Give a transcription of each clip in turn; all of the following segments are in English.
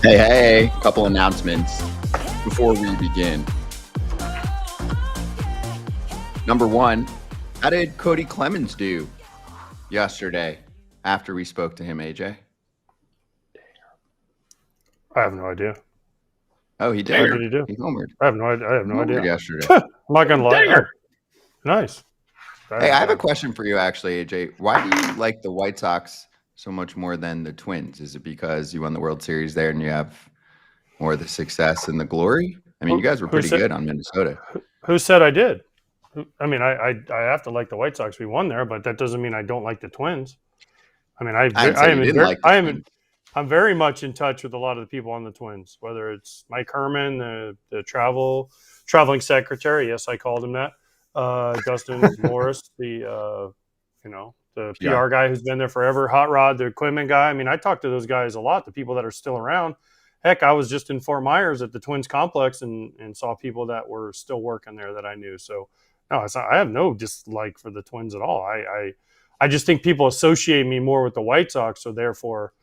Hey, couple announcements before we begin. Number one, how did Cody Clemens do yesterday after we spoke to him, AJ? I have no idea. Oh, he did. What did he do? He homered. I have no idea. I have no idea. Yesterday. I'm not gonna lie. Oh, nice. Hey, I have a question for you, actually, AJ. Why do you like the White Sox so much more than the Twins? Is it because you won the World Series there and you have more of the success and the glory? I mean, you guys were pretty good on Minnesota. Who said I did? I mean, I have to like the White Sox. We won there, but that doesn't mean I don't like the Twins. I mean, I'm very much in touch with a lot of the people on the Twins, whether it's Mike Herman, the traveling secretary. Yes, I called him that. Dustin Morris, the PR guy who's been there forever. Hot Rod, the equipment guy. I mean, I talk to those guys a lot, the people that are still around. Heck, I was just in Fort Myers at the Twins complex and saw people that were still working there that I knew. So, no, I have no dislike for the Twins at all. I just think people associate me more with the White Sox, so therefore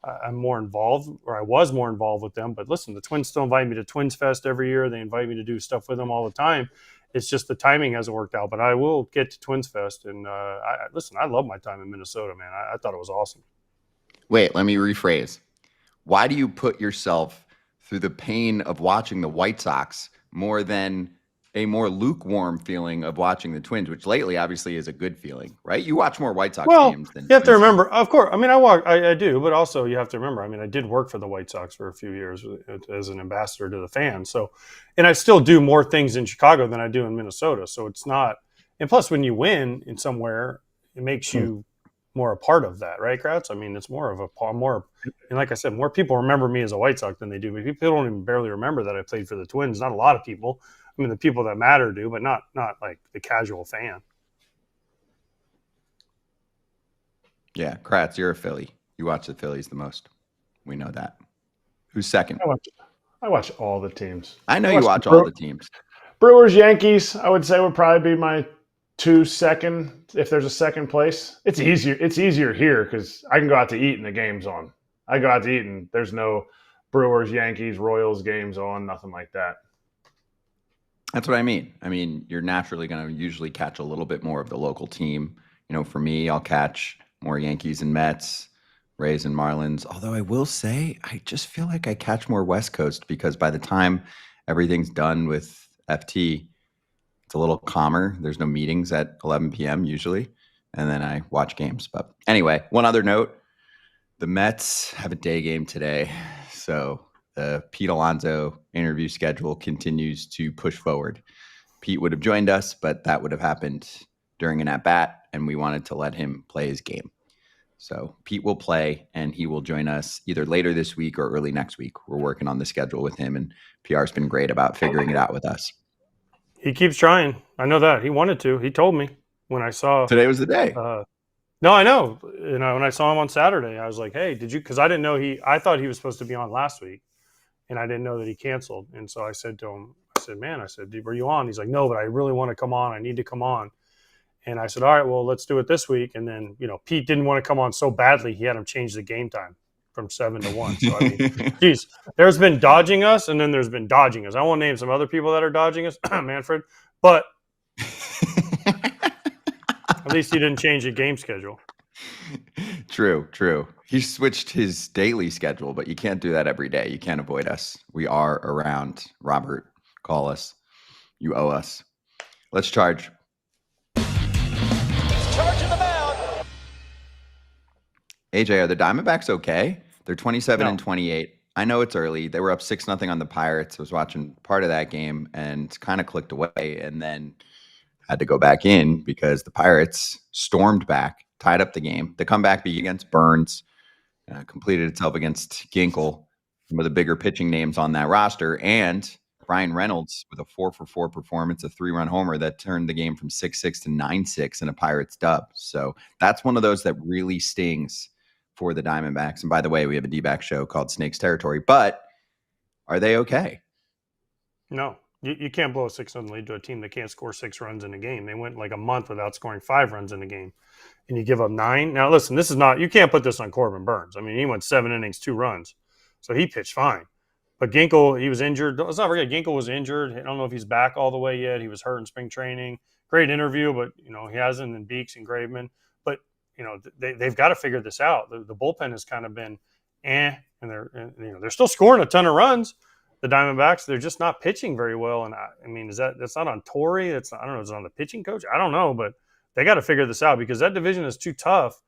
I'm more involved, or I was more involved with them. But listen, the Twins still invite me to Twins Fest every year. They invite me to do stuff with them all the time. It's just the timing hasn't worked out. But I will get to Twins Fest. And I love my time in Minnesota, man. I thought it was awesome. Wait, let me rephrase. Why do you put yourself through the pain of watching the White Sox more than a more lukewarm feeling of watching the Twins, which lately obviously is a good feeling, right? You watch more White Sox games than you have to remember, of course. I mean, I do, but also you have to remember, I mean, I did work for the White Sox for a few years as an ambassador to the fans. So, and I still do more things in Chicago than I do in Minnesota. So it's not, and plus when you win in somewhere, it makes you more a part of that, right, Kratz? I mean, it's more of and like I said, more people remember me as a White Sox than they do. People don't even barely remember that I played for the Twins. Not a lot of people. I mean, the people that matter do, but not like the casual fan. Yeah, Kratz, you're a Philly. You watch the Phillies the most. We know that. Who's second? I watch all the teams. I know you watch all the teams. Brewers, Yankees, I would say would probably be my 2 second, if there's a second place. It's easier here because I can go out to eat and the game's on. I go out to eat and there's no Brewers, Yankees, Royals games on, nothing like that. That's what I mean. I mean, you're naturally going to usually catch a little bit more of the local team. You know, for me, I'll catch more Yankees and Mets, Rays and Marlins. Although I will say, I just feel like I catch more West Coast because by the time everything's done with FT, it's a little calmer. There's no meetings at 11 p.m. usually. And then I watch games. But anyway, one other note. The Mets have a day game today. So the Pete Alonso interview schedule continues to push forward. Pete would have joined us, but that would have happened during an at-bat, and we wanted to let him play his game. So Pete will play, and he will join us either later this week or early next week. We're working on the schedule with him, and PR's been great about figuring it out with us. He keeps trying. I know that. He wanted to. He told me when I saw. Today was the day. No, I know. You know, when I saw him on Saturday, I was like, hey, did you? Because I didn't know I thought he was supposed to be on last week. And I didn't know that he canceled. And so I said to him, were you on? He's like, no, but I really want to come on. I need to come on. And I said, all right, well, let's do it this week. And then, Pete didn't want to come on so badly, he had him change the game time from 7 to 1. So, I mean, geez, there's been dodging us, and then there's been dodging us. I won't name some other people that are dodging us, Manfred, but at least he didn't change the game schedule. True. He switched his daily schedule, but you can't do that every day. You can't avoid us. We are around. Robert, call us. You owe us. Let's charge. Charging the mound. AJ, are the Diamondbacks okay? They're 27 and 28. I know it's early. They were up 6-0 on the Pirates. I was watching part of that game and kind of clicked away and then had to go back in because the Pirates stormed back, tied up the game. The comeback beat against Burns, completed itself against Ginkel, some of the bigger pitching names on that roster, and Brian Reynolds with a 4-for-4 performance, a 3-run homer that turned the game from 6-6 to 9-6 in a Pirates dub. So that's one of those that really stings for the Diamondbacks. And by the way, we have a D-back show called Snakes Territory, but are they okay? No. You can't blow a 6-0 lead to a team that can't score 6 runs in a game. They went like a month without scoring 5 runs in a game. And you give up 9. Now, listen, this is not – you can't put this on Corbin Burns. I mean, he went 7 innings, 2 runs. So he pitched fine. But Ginkel, he was injured. Let's not forget, Ginkel was injured. I don't know if he's back all the way yet. He was hurt in spring training. Great interview, but, he hasn't in Beeks and Graveman. But, they've got to figure this out. The bullpen has kind of been and they're still scoring a ton of runs. The Diamondbacks, they're just not pitching very well. And that's not on Torrey. I don't know. Is it on the pitching coach? I don't know, but they got to figure this out because that division is too tough.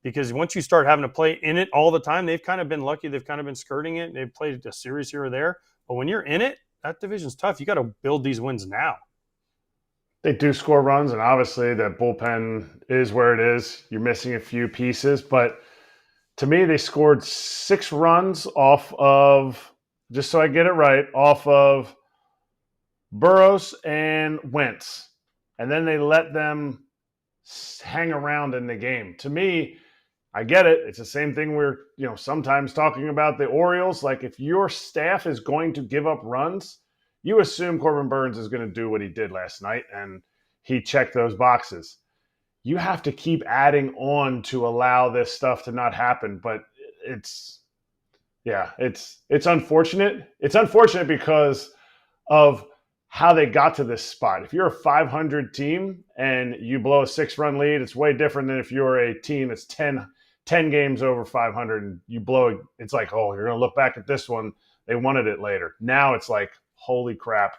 Because once you start having to play in it all the time, they've kind of been lucky. They've kind of been skirting it. They've played a series here or there. But when you're in it, that division's tough. You got to build these wins now. They do score runs, and obviously the bullpen is where it is. You're missing a few pieces. But to me, they scored 6 runs off of, just so I get it right, off of Burrows and Wentz. And then they let them hang around in the game. To me, I get it. It's the same thing we're, sometimes talking about the Orioles. Like, if your staff is going to give up runs, you assume Corbin Burns is going to do what he did last night, and he checked those boxes. You have to keep adding on to allow this stuff to not happen. But it's unfortunate. It's unfortunate because of how they got to this spot. If you're a 500 team and you blow a 6-run lead, it's way different than if you're a team that's 10 games over 500 and you blow it. It's like, oh, you're going to look back at this one. They wanted it later. Now it's like, holy crap,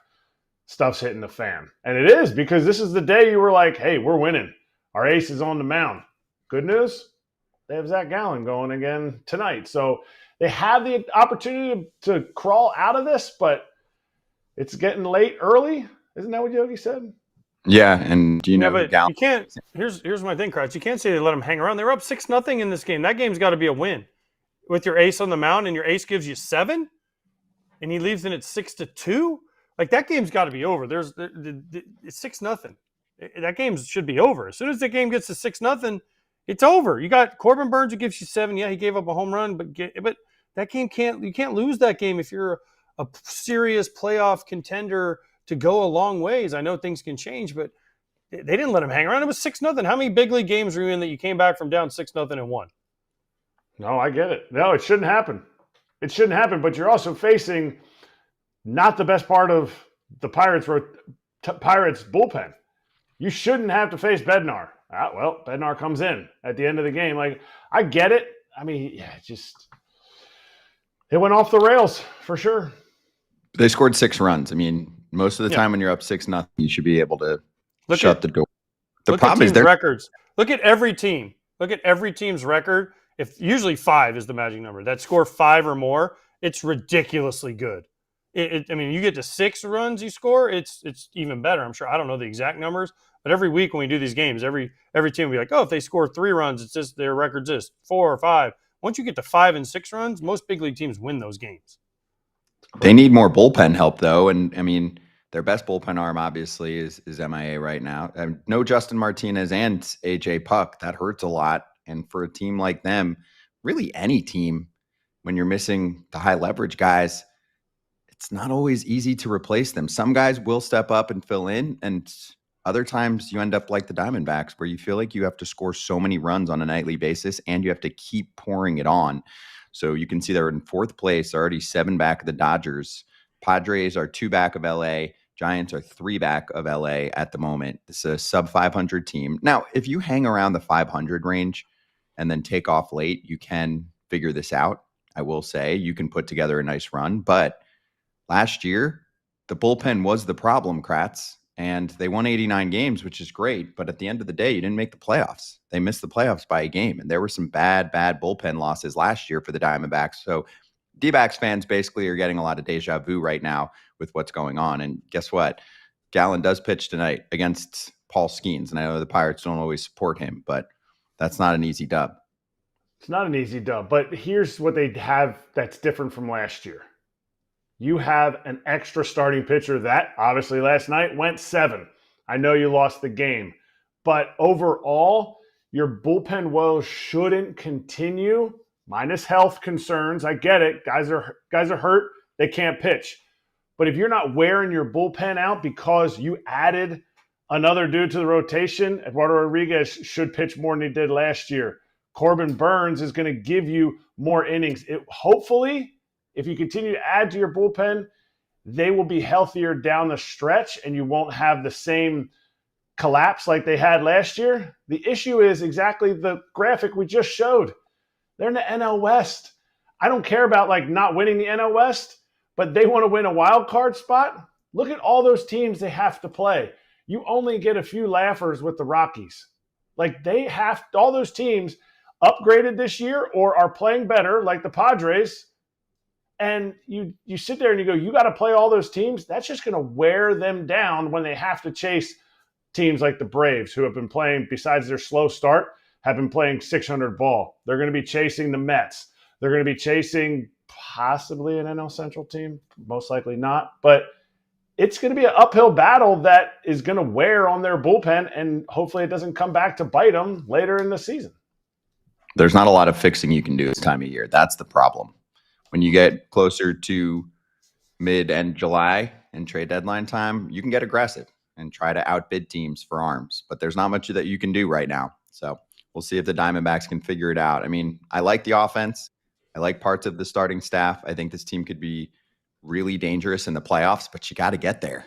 stuff's hitting the fan. And it is, because this is the day you were like, hey, we're winning. Our ace is on the mound. Good news, they have Zach Gallen going again tonight. So they have the opportunity to crawl out of this, but it's getting late early. Isn't that what Yogi said? Yeah, and do you know but you can't. Here's my thing, Kratz. You can't say they let them hang around. They were up 6-0 in this game. That game's got to be a win. With your ace on the mound and your ace gives you 7, and he leaves in at 6-2. Like, that game's got to be over. It's 6-0. That game should be over. As soon as the game gets to 6-0, it's over. You got Corbin Burns who gives you 7. Yeah, he gave up a home run, but that game you can't lose that game if you're a serious playoff contender to go a long ways. I know things can change, but they didn't let him hang around. It was 6-0. How many big league games were you in that you came back from down 6-0 and won? No, I get it. No, it shouldn't happen. It shouldn't happen, but you're also facing not the best part of the Pirates bullpen. You shouldn't have to face Bednar. Well, Bednar comes in at the end of the game. Like, I get it. I mean, it went off the rails for sure. They scored 6 runs. I mean, most of the time when you're up 6-0, you should be able to shut the door. The problem is their records. Look at every team. Look at every team's record. If usually 5 is the magic number, that score 5 or more, it's ridiculously good. You get to 6 runs you score, it's even better. I'm sure. I don't know the exact numbers, but every week when we do these games, every team will be like, oh, if they score 3 runs, it's just their record's this 4 or 5. Once you get to 5 and 6 runs, most big league teams win those games. They need more bullpen help, though. And, I mean, their best bullpen arm, obviously, is MIA right now. No Justin Martinez and AJ Puck. That hurts a lot. And for a team like them, really any team, when you're missing the high leverage guys, it's not always easy to replace them. Some guys will step up and fill in, and other times you end up like the Diamondbacks, where you feel like you have to score so many runs on a nightly basis and you have to keep pouring it on. So you can see they're in 4th place, already 7 back of the Dodgers. Padres are 2 back of LA. Giants are 3 back of LA at the moment. It's a sub 500 team. Now, if you hang around the 500 range and then take off late, you can figure this out. I will say you can put together a nice run, but last year the bullpen was the problem, Kratz, and they won 89 games, which is great. But at the end of the day, you didn't make the playoffs. They missed the playoffs by a game, and there were some bad bullpen losses last year for the Diamondbacks. So D-backs fans basically are getting a lot of deja vu right now with what's going on. And guess what? Gallen does pitch tonight against Paul Skeens, and I know the Pirates don't always support him, but that's not an easy dub. It's not an easy dub, but here's what they have that's different from last year. You have an extra starting pitcher that obviously last night went 7. I know you lost the game, but overall, your bullpen woes shouldn't continue, minus health concerns. I get it. Guys are hurt. They can't pitch. But if you're not wearing your bullpen out because you added another dude to the rotation, Eduardo Rodriguez should pitch more than he did last year. Corbin Burns is going to give you more innings. Hopefully, If you continue to add to your bullpen, they will be healthier down the stretch, and you won't have the same collapse like they had last year. The issue is exactly the graphic we just showed. They're in the NL West. I don't care about not winning the NL West, but they want to win a wild card spot. Look at all those teams they have to play. You only get a few laughers with the Rockies. All those teams upgraded this year or are playing better, like the Padres. And you sit there and you go, you got to play all those teams. That's just going to wear them down when they have to chase teams like the Braves, who have been playing, besides their slow start, have been playing 600 ball. They're going to be chasing the Mets. They're going to be chasing possibly an NL Central team, most likely not. But it's going to be an uphill battle that is going to wear on their bullpen, and hopefully it doesn't come back to bite them later in the season. There's not a lot of fixing you can do this time of year. That's the problem. When you get closer to mid-end July and trade deadline time, you can get aggressive and try to outbid teams for arms. But there's not much that you can do right now. So we'll see if the Diamondbacks can figure it out. I mean, I like the offense. I like parts of the starting staff. I think this team could be really dangerous in the playoffs, but you got to get there.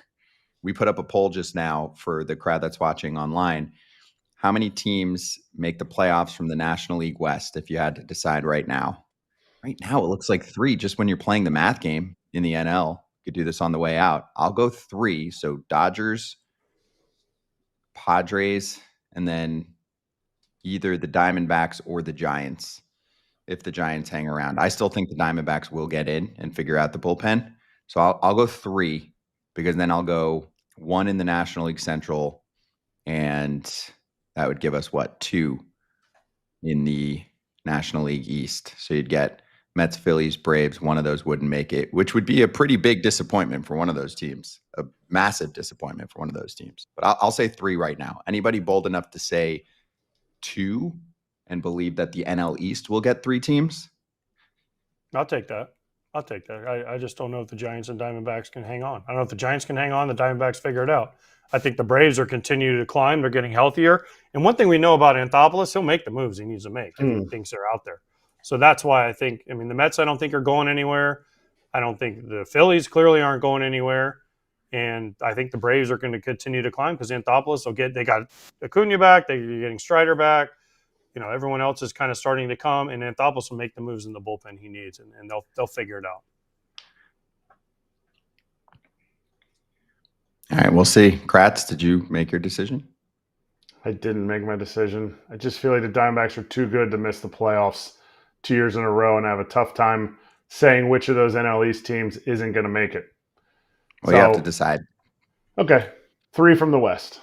We put up a poll just now for the crowd that's watching online. How many teams make the playoffs from the National League West if you had to decide right now? Right now, it looks like 3 just when you're playing the math game in the NL. You could do this on the way out. I'll go 3. So Dodgers, Padres, and then either the Diamondbacks or the Giants if the Giants hang around. I still think the Diamondbacks will get in and figure out the bullpen. So I'll go 3 because then I'll go 1 in the National League Central, and that would give us 2 in the National League East. So you'd get Mets, Phillies, Braves. One of those wouldn't make it, which would be a pretty big disappointment for one of those teams, a massive disappointment for one of those teams. But I'll say 3 right now. Anybody bold enough to say 2 and believe that the NL East will get 3 teams? I'll take that. I just don't know if the Giants and Diamondbacks can hang on. I don't know if the Giants can hang on. The Diamondbacks figure it out. I think the Braves are continuing to climb. They're getting healthier. And one thing we know about Anthopoulos, he'll make the moves he needs to make if he thinks they're out there. So that's why the Mets I don't think are going anywhere. I don't think the Phillies clearly aren't going anywhere. And I think the Braves are going to continue to climb because Anthopoulos they got Acuna back. They're getting Strider back. Everyone else is kind of starting to come, and Anthopoulos will make the moves in the bullpen he needs, and they'll figure it out. All right, we'll see. Kratz, did you make your decision? I didn't make my decision. I just feel like the Diamondbacks are too good to miss the playoffs 2 years in a row, and I have a tough time saying which of those NL East teams isn't going to make it. Well, you have to decide. Okay, 3 from the West.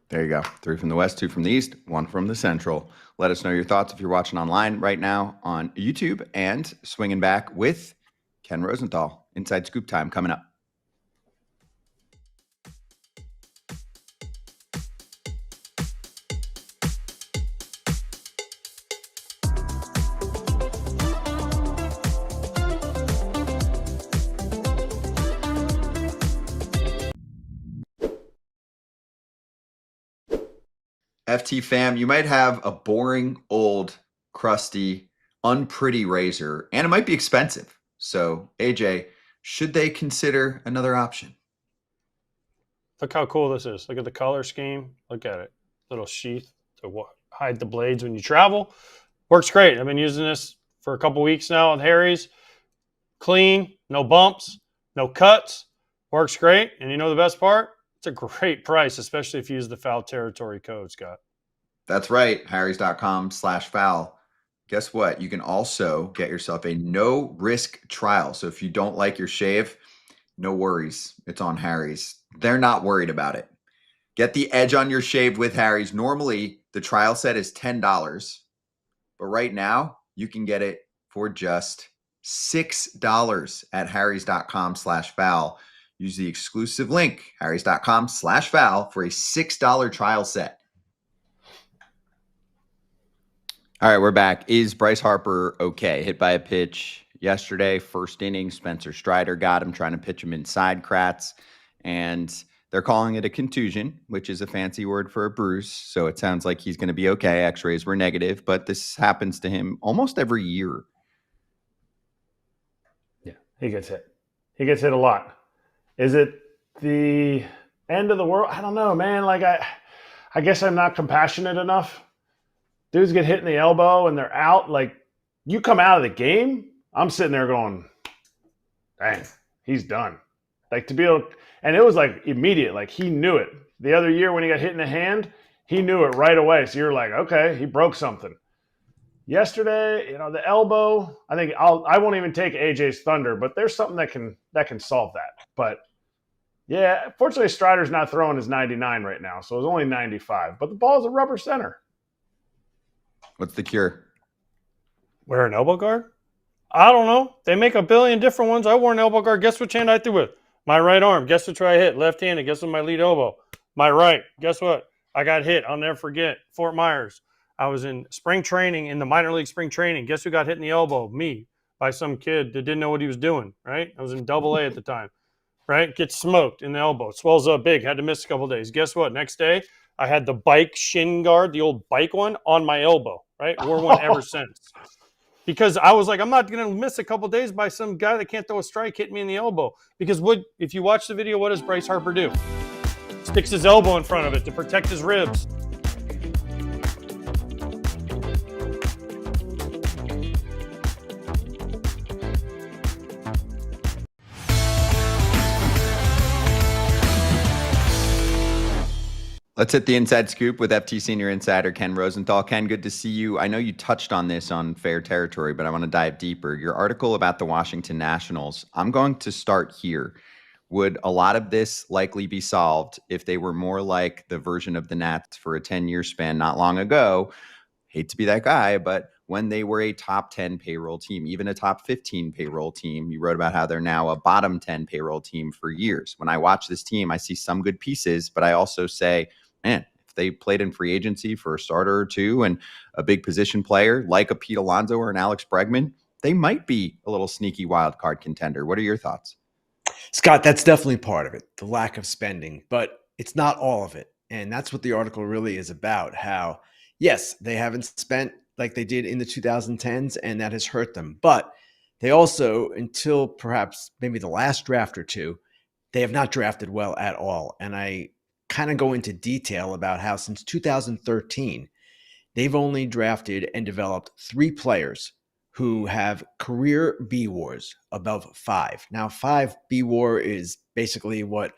There you go. 3 from the West, 2 from the East, 1 from the Central. Let us know your thoughts if you're watching online right now on YouTube, and swinging back with Ken Rosenthal. Inside Scoop time coming up. FT fam, you might have a boring, old, crusty, unpretty razor, and it might be expensive. So, AJ, should they consider another option? Look how cool this is. Look at the color scheme. Look at it. Little sheath to hide the blades when you travel. Works great. I've been using this for a couple weeks now with Harry's. Clean, no bumps, no cuts. Works great. And you know the best part? It's a great price, especially if you use the foul territory code, Scott. That's right. Harrys.com/foul. Guess what? You can also get yourself a no-risk trial. So if you don't like your shave, no worries. It's on Harry's. They're not worried about it. Get the edge on your shave with Harry's. Normally, the trial set is $10. But right now, you can get it for just $6 at harrys.com/foul. Use the exclusive link, harrys.com/foul, for a $6 trial set. All right, we're back. Is Bryce Harper okay? Hit by a pitch yesterday, first inning. Spencer Strider got him, trying to pitch him inside Kratz. And they're calling it a contusion, which is a fancy word for a bruise. So it sounds like he's going to be okay. X-rays were negative, but this happens to him almost every year. He gets hit. He gets hit a lot. Is it the end of the world? I don't know, man. Like I guess I'm not compassionate enough. Dudes get hit in the elbow and they're out. Like you come out of the game, I'm sitting there going, dang, he's done. Like to be able, and it was like immediate. Like he knew it. The other year when he got hit in the hand, he knew it right away. So you're like, okay, he broke something. Yesterday, the elbow. I think I won't even take AJ's thunder, but there's something that can solve that. But yeah, fortunately, Strider's not throwing his 99 right now, so it's only 95. But the ball's a rubber center. What's the cure? Wear an elbow guard? I don't know. They make a billion different ones. I wore an elbow guard. Guess which hand I threw with? My right arm. Guess which I hit? Left-handed. Guess what my lead elbow? My right. Guess what? I got hit. I'll never forget. Fort Myers. I was in spring training, in the minor league spring training. Guess who got hit in the elbow? Me, by some kid that didn't know what he was doing, right? I was in AA at the time, right? Gets smoked in the elbow. Swells up big. Had to miss a couple of days. Guess what? Next day, I had the bike shin guard, the old bike one, on my elbow, right? Wore one ever since. Because I was like, I'm not going to miss a couple of days by some guy that can't throw a strike hitting me in the elbow. Because if you watch the video, what does Bryce Harper do? Sticks his elbow in front of it to protect his ribs. Let's hit the inside scoop with FT Senior Insider Ken Rosenthal. Ken, good to see you. I know you touched on this on Fair Territory, but I want to dive deeper. Your article about the Washington Nationals, I'm going to start here. Would a lot of this likely be solved if they were more like the version of the Nats for a 10-year span not long ago? Hate to be that guy, but when they were a top 10 payroll team, even a top 15 payroll team, you wrote about how they're now a bottom 10 payroll team for years. When I watch this team, I see some good pieces, but I also say, man, if they played in free agency for a starter or two and a big position player like a Pete Alonso or an Alex Bregman, they might be a little sneaky wild card contender. What are your thoughts? Scott, that's definitely part of it, the lack of spending, but it's not all of it. And that's what the article really is about, how, yes, they haven't spent like they did in the 2010s, and that has hurt them. But they also, until perhaps maybe the last draft or two, they have not drafted well at all. And I kind of go into detail about how since 2013, they've only drafted and developed 3 players who have career B WARs above 5. Now, 5 B WAR is basically what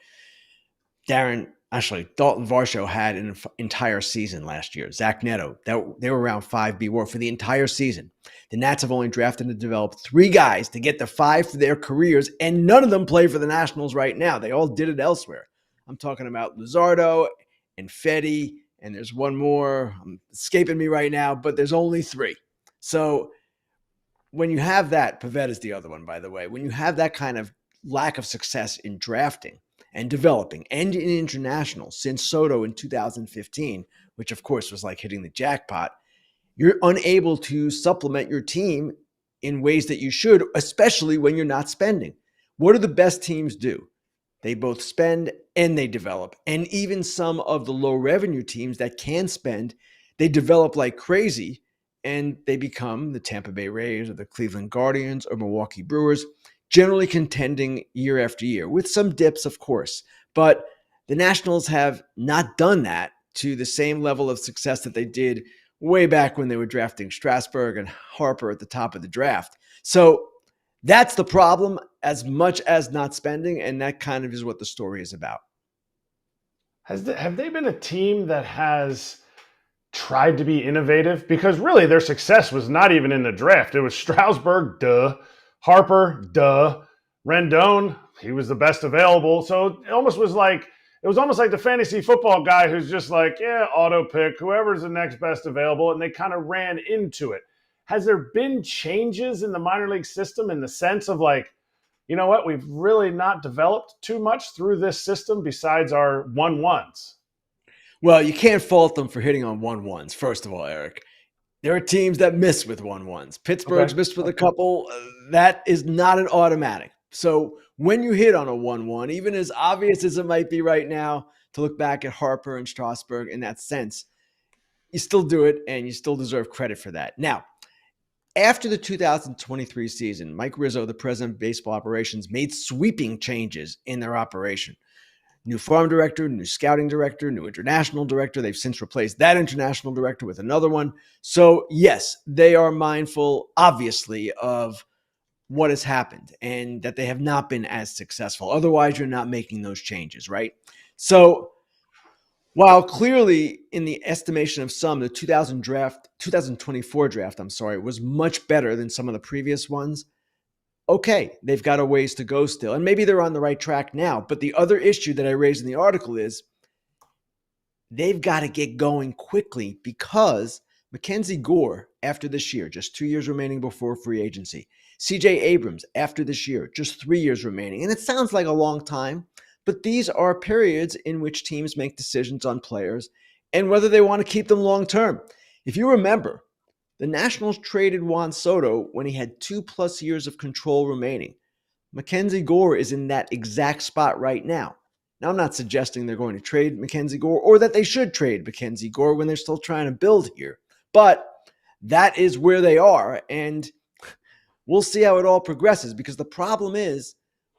Dalton Varsho had an entire season last year. Zach Neto, they were around 5 B WAR for the entire season. The Nats have only drafted and developed 3 guys to get the 5 for their careers, and none of them play for the Nationals right now. They all did it elsewhere. I'm talking about Luzardo and Fetty, and there's one more. I'm escaping me right now, but there's only 3. So when you have that, Pavetta's the other one, by the way, when you have that kind of lack of success in drafting and developing and in international since Soto in 2015, which of course was like hitting the jackpot, you're unable to supplement your team in ways that you should, especially when you're not spending. What do the best teams do? They both spend and they develop. And even some of the low revenue teams that can spend, they develop like crazy and they become the Tampa Bay Rays or the Cleveland Guardians or Milwaukee Brewers, generally contending year after year with some dips, of course. But the Nationals have not done that to the same level of success that they did way back when they were drafting Strasburg and Harper at the top of the draft. So that's the problem as much as not spending, and that kind of is what the story is about. Have they been a team that has tried to be innovative? Because really their success was not even in the draft. It was Strasburg, duh. Harper, duh. Rendon, he was the best available. So it was almost like the fantasy football guy who's just like, yeah, auto pick, whoever's the next best available, and they kind of ran into it. Has there been changes in the minor league system in the sense of like, you know what, we've really not developed too much through this system besides our 1-1s? Well, you can't fault them for hitting on 1-1s, first of all, Erik. There are teams that miss with 1-1s. Pittsburgh's missed with a couple. That is not an automatic. So when you hit on a 1-1, even as obvious as it might be right now to look back at Harper and Strasburg in that sense, you still do it and you still deserve credit for that. Now, After the 2023 season, Mike Rizzo, the president of baseball operations, made sweeping changes in their operation. New farm director, new scouting director, new international director. They've since replaced that international director with another one. So yes, they are mindful, obviously, of what has happened and that they have not been as successful. Otherwise, you're not making those changes, right? So while clearly in the estimation of some, the 2024 draft, was much better than some of the previous ones. Okay, they've got a ways to go still, and maybe they're on the right track now. But the other issue that I raised in the article is they've got to get going quickly because Mackenzie Gore, after this year, just 2 years remaining before free agency. CJ Abrams, after this year, just 3 years remaining. And it sounds like a long time, but these are periods in which teams make decisions on players and whether they want to keep them long term. If you remember, the Nationals traded Juan Soto when he had 2+ years of control remaining. Mackenzie Gore is in that exact spot right now. Now, I'm not suggesting they're going to trade Mackenzie Gore or that they should trade Mackenzie Gore when they're still trying to build here. But that is where they are, and we'll see how it all progresses because the problem is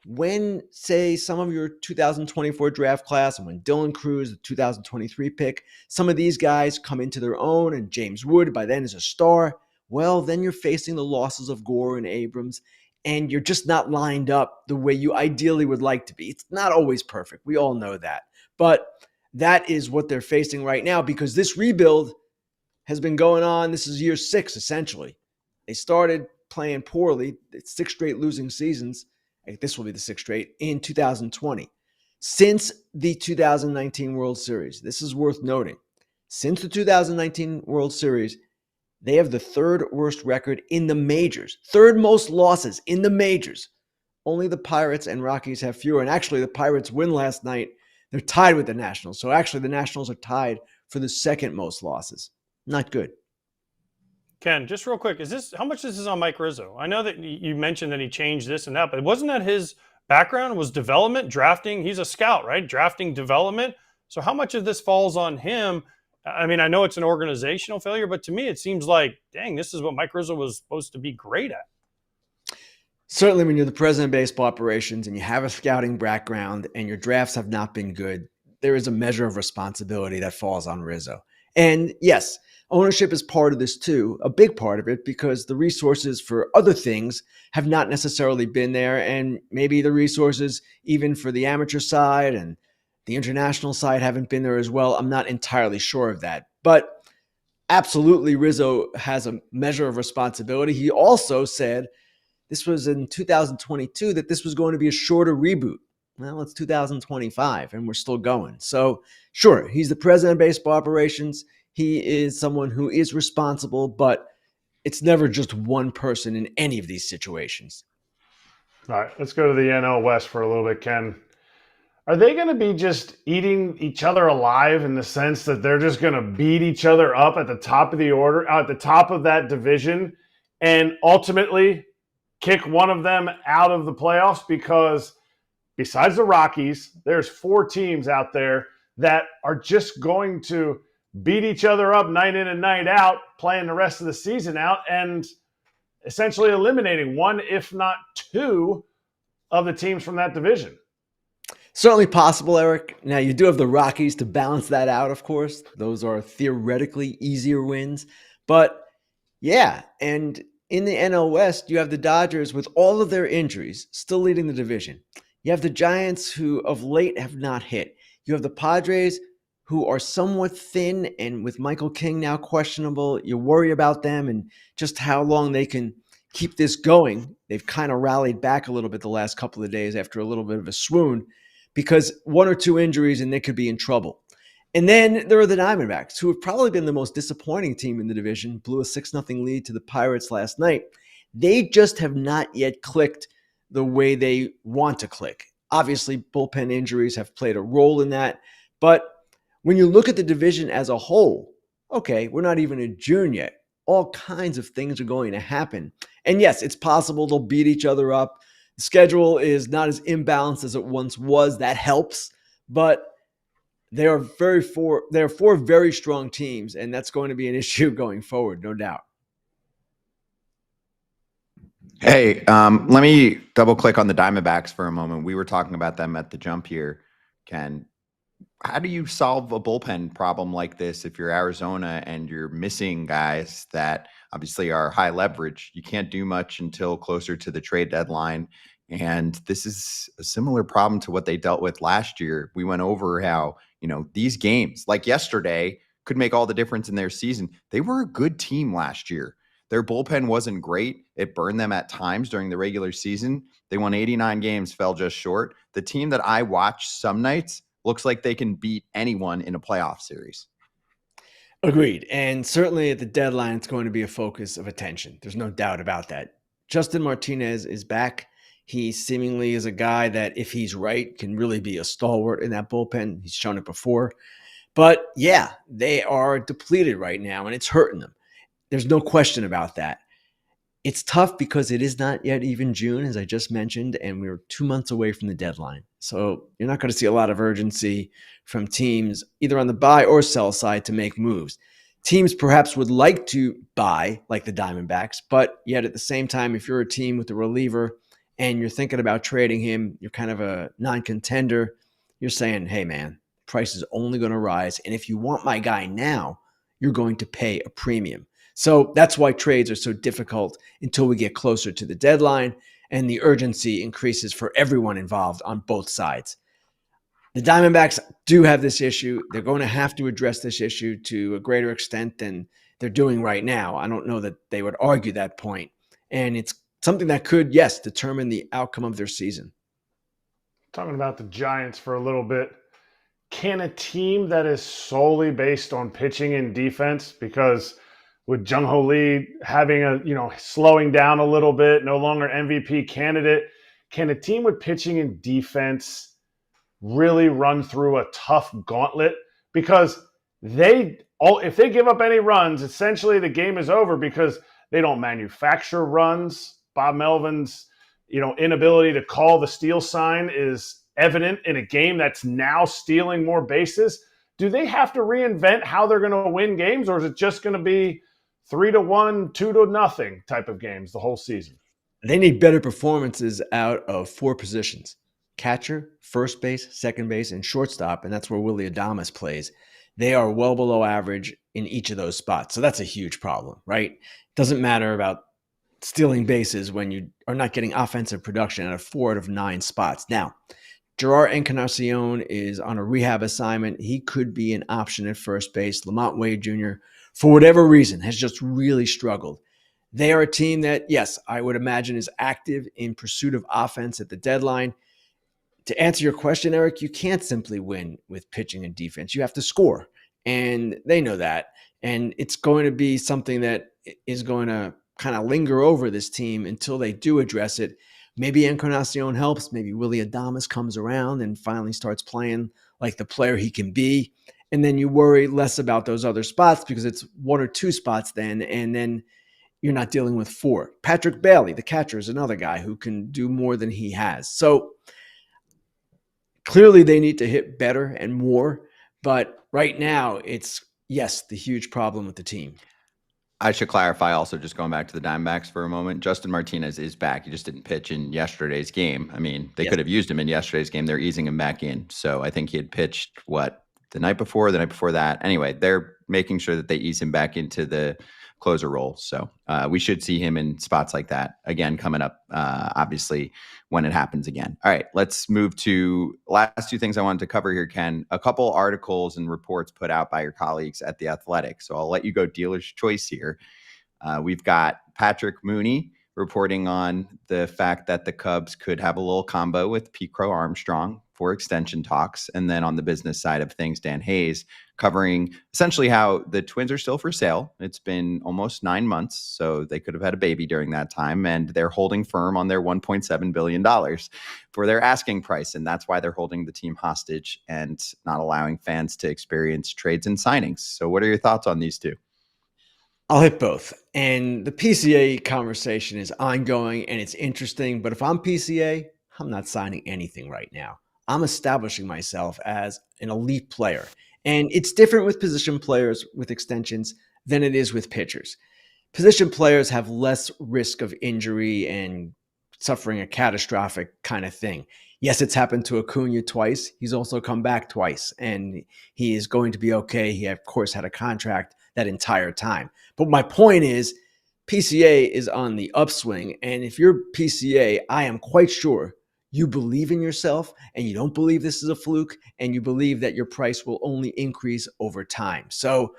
when, say, some of your 2024 draft class and when Dylan Cruz, the 2023 pick, some of these guys come into their own and James Wood by then is a star, well, then you're facing the losses of Gore and Abrams, and you're just not lined up the way you ideally would like to be. It's not always perfect. We all know that. But that is what they're facing right now because this rebuild has been going on. This is year 6, essentially. They started playing poorly. It's 6 straight losing seasons. This will be the 6th straight in 2020. Since the 2019 World Series, this is worth noting. Since the 2019 World Series, they have the 3rd worst record in the majors, 3rd most losses in the majors. Only the Pirates and Rockies have fewer. And actually, the Pirates win last night. They're tied with the Nationals. So actually, the Nationals are tied for the 2nd most losses. Not good. Ken, just real quick, how much is this on Mike Rizzo? I know that you mentioned that he changed this and that, but wasn't that his background was development, drafting? He's a scout, right? Drafting, development. So how much of this falls on him? I mean, I know it's an organizational failure, but to me, it seems like, dang, this is what Mike Rizzo was supposed to be great at. Certainly when you're the president of baseball operations and you have a scouting background and your drafts have not been good, there is a measure of responsibility that falls on Rizzo. And yes, ownership is part of this too, a big part of it, because the resources for other things have not necessarily been there. And maybe the resources even for the amateur side and the international side haven't been there as well. I'm not entirely sure of that. But absolutely, Rizzo has a measure of responsibility. He also said this was in 2022 that this was going to be a shorter reboot. Well, it's 2025 and we're still going. So sure, he's the president of baseball operations. He is someone who is responsible, but it's never just one person in any of these situations. All right, let's go to the NL West for a little bit, Ken. Are they going to be just eating each other alive in the sense that they're just going to beat each other up at the top of the order, at the top of that division, and ultimately kick one of them out of the playoffs? Because besides the Rockies, there's 4 teams out there that are just going to beat each other up night in and night out, playing the rest of the season out, and essentially eliminating 1, if not 2, of the teams from that division. Certainly possible, Erik. Now, you do have the Rockies to balance that out, of course. Those are theoretically easier wins. But yeah, and in the NL West, you have the Dodgers with all of their injuries still leading the division. You have the Giants who of late have not hit. You have the Padres who are somewhat thin, and with Michael King now questionable, you worry about them and just how long they can keep this going. They've kind of rallied back a little bit the last couple of days after a little bit of a swoon because 1 or 2 injuries and they could be in trouble. And then there are the Diamondbacks, who have probably been the most disappointing team in the division, blew a 6-0 lead to the Pirates last night. They just have not yet clicked the way they want to click. Obviously, bullpen injuries have played a role in that, but when you look at the division as a whole, okay, we're not even in June yet. All kinds of things are going to happen. And yes, it's possible they'll beat each other up. The schedule is not as imbalanced as it once was. That helps. But there are 4 very strong teams, and that's going to be an issue going forward, no doubt. Hey, let me double click on the Diamondbacks for a moment. We were talking about them at the jump here, Ken. How do you solve a bullpen problem like this if you're Arizona and you're missing guys that obviously are high leverage? You can't do much until closer to the trade deadline. And this is a similar problem to what they dealt with last year. We went over how, these games like yesterday could make all the difference in their season. They were a good team last year. Their bullpen wasn't great. It burned them at times during the regular season. They won 89 games, fell just short. The team that I watch some nights looks like they can beat anyone in a playoff series. Agreed. And certainly at the deadline, it's going to be a focus of attention. There's no doubt about that. Justin Martinez is back. He seemingly is a guy that, if he's right, can really be a stalwart in that bullpen. He's shown it before. But yeah, they are depleted right now, and it's hurting them. There's no question about that. It's tough because it is not yet even June, as I just mentioned, and we're 2 months away from the deadline. So you're not going to see a lot of urgency from teams either on the buy or sell side to make moves. Teams perhaps would like to buy, like the Diamondbacks, but yet at the same time, if you're a team with a reliever and you're thinking about trading him, you're kind of a non-contender, you're saying, hey man, price is only going to rise. And if you want my guy now, you're going to pay a premium. So that's why trades are so difficult until we get closer to the deadline and the urgency increases for everyone involved on both sides. The Diamondbacks do have this issue. They're going to have to address this issue to a greater extent than they're doing right now. I don't know that they would argue that point. And it's something that could, yes, determine the outcome of their season. Talking about the Giants for a little bit. Can a team that is solely based on pitching and defense, because with Jung-Ho Lee having slowing down a little bit, no longer MVP candidate, can a team with pitching and defense really run through a tough gauntlet? Because if they give up any runs, essentially the game is over because they don't manufacture runs. Bob Melvin's, inability to call the steal sign is evident in a game that's now stealing more bases. Do they have to reinvent how they're going to win games, or is it just going to be 3-1, 2-0 type of games the whole season? They need better performances out of 4 positions: catcher, first base, second base, and shortstop. And that's where Willy Adames plays. They are well below average in each of those spots. So that's a huge problem, right? It doesn't matter about stealing bases when you are not getting offensive production at 4 out of 9 spots. Now, Gerard Encarnacion is on a rehab assignment. He could be an option at first base. Lamont Wade Jr., for whatever reason, has just really struggled. They are a team that, yes, I would imagine is active in pursuit of offense at the deadline. To answer your question, Erik, you can't simply win with pitching and defense. You have to score, and they know that. And it's going to be something that is going to kind of linger over this team until they do address it. Maybe Encarnacion helps. Maybe Willy Adames comes around and finally starts playing like the player he can be. And then you worry less about those other spots because it's 1 or 2 spots then, and then you're not dealing with 4. Patrick Bailey, the catcher, is another guy who can do more than he has. So clearly they need to hit better and more. But right now, it's, yes, the huge problem with the team. I should clarify also, just going back to the Diamondbacks for a moment, Justin Martinez is back. He just didn't pitch in yesterday's game. I mean, they could have used him in yesterday's game. They're easing him back in. So I think he had pitched, the night before that. Anyway, they're making sure that they ease him back into the closer role. So we should see him in spots like that again coming up, obviously, when it happens again. All right, let's move to last 2 things I wanted to cover here, Ken. A couple articles and reports put out by your colleagues at The Athletic. So I'll let you go dealer's choice here. We've got Patrick Mooney reporting on the fact that the Cubs could have a little combo with Pete Crow-Armstrong for extension talks. And then on the business side of things, Dan Hayes covering essentially how the Twins are still for sale. It's been almost 9 months, so they could have had a baby during that time. And they're holding firm on their $1.7 billion for their asking price. And that's why they're holding the team hostage and not allowing fans to experience trades and signings. So what are your thoughts on these 2? I'll hit both. And the PCA conversation is ongoing and it's interesting. But if I'm PCA, I'm not signing anything right now. I'm establishing myself as an elite player. And it's different with position players with extensions than it is with pitchers. position players have less risk of injury and suffering a catastrophic kind of thing. Yes, it's happened to Acuna twice. He's also come back twice, and he is going to be okay. He, of course, had a contract that entire time. But my point is, PCA is on the upswing. And if you're PCA, I am quite sure you believe in yourself and you don't believe this is a fluke, and you believe that your price will only increase over time. So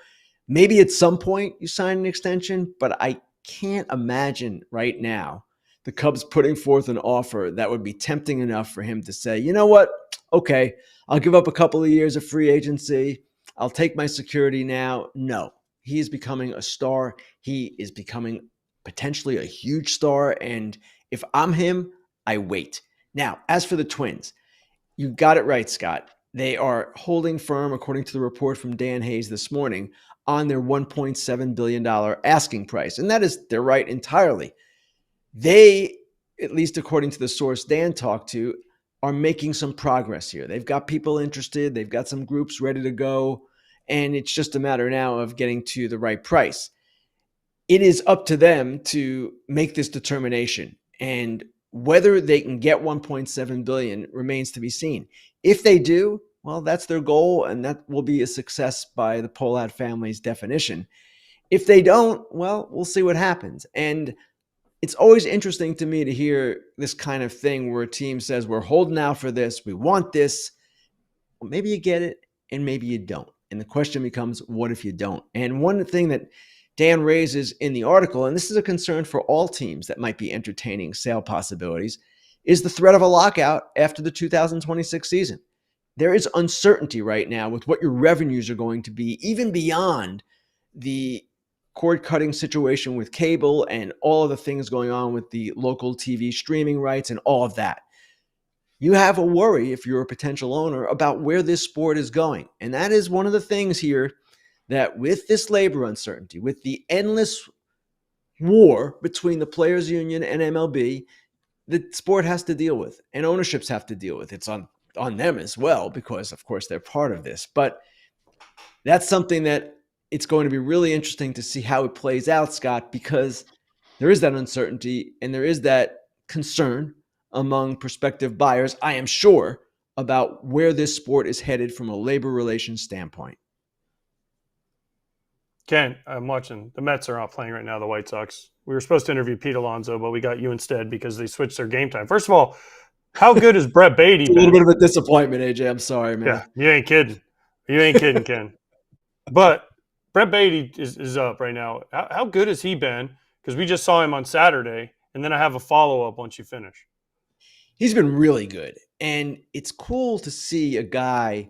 maybe at some point you sign an extension, but I can't imagine right now the Cubs putting forth an offer that would be tempting enough for him to say, you know what? Okay, I'll give up a couple of years of free agency. I'll take my security now. No, he is becoming a star. He is becoming potentially a huge star. And if I'm him, I wait. Now, as for the Twins, you got it right, Scott. They are holding firm, according to the report from Dan Hayes this morning, on their $1.7 billion asking price. And they're right entirely. They, at least according to the source Dan talked to, are making some progress here. They've got people interested. They've got some groups ready to go. And it's just a matter now of getting to the right price. It is up to them to make this determination. And whether they can get 1.7 billion remains to be seen. If they do, well, that's their goal, and that will be a success by the Pohlad family's definition. If they don't, well, we'll see what happens. And it's always interesting to me to hear this kind of thing where a team says, we're holding out for this, we want this. Well, maybe you get it and maybe you don't. And the question becomes, what if you don't? And one thing that Dan raises in the article, and this is a concern for all teams that might be entertaining sale possibilities, is the threat of a lockout after the 2026 season. There is uncertainty right now with what your revenues are going to be, even beyond the cord-cutting situation with cable and all of the things going on with the local TV streaming rights and all of that. You have a worry, if you're a potential owner, about where this sport is going. And that is one of the things here that with this labor uncertainty, with the endless war between the Players Union and MLB, the sport has to deal with, and ownerships have to deal with. It's on them as well, because of course they're part of this. But that's something that it's going to be really interesting to see how it plays out, Scott, because there is that uncertainty and there is that concern among prospective buyers, I am sure, about where this sport is headed from a labor relations standpoint. Ken, I'm watching. The Mets are not playing right now, the White Sox. We were supposed to interview Pete Alonso, but we got you instead because they switched their game time. First of all, how good has Brett Beatty been? A little bit of a disappointment, AJ. I'm sorry, man. Yeah, you ain't kidding. You ain't kidding, Ken. But Brett Beatty is up right now. How good has he been? Because we just saw him on Saturday, and then I have a follow-up once you finish. He's been really good. And it's cool to see a guy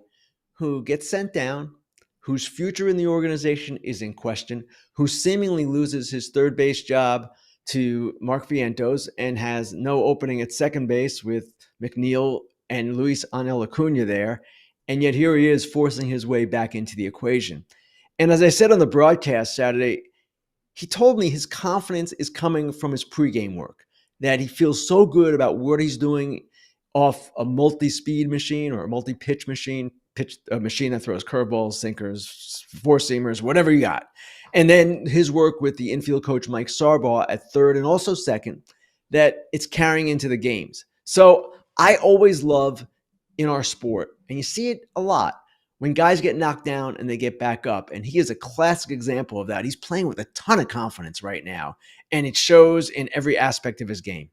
who gets sent down, whose future in the organization is in question, who seemingly loses his third base job to Mark Vientos and has no opening at second base with McNeil and Luis Angel Acuna there. And yet here he is forcing his way back into the equation. And as I said on the broadcast Saturday, he told me his confidence is coming from his pregame work, that he feels so good about what he's doing off a multi-speed machine or a multi-pitch machine, a machine that throws curveballs, sinkers, four-seamers, whatever you got. And then his work with the infield coach Mike Sarbaugh at third and also second, that it's carrying into the games. So I always love in our sport, and you see it a lot, when guys get knocked down and they get back up. And he is a classic example of that. He's playing with a ton of confidence right now, and it shows in every aspect of his game.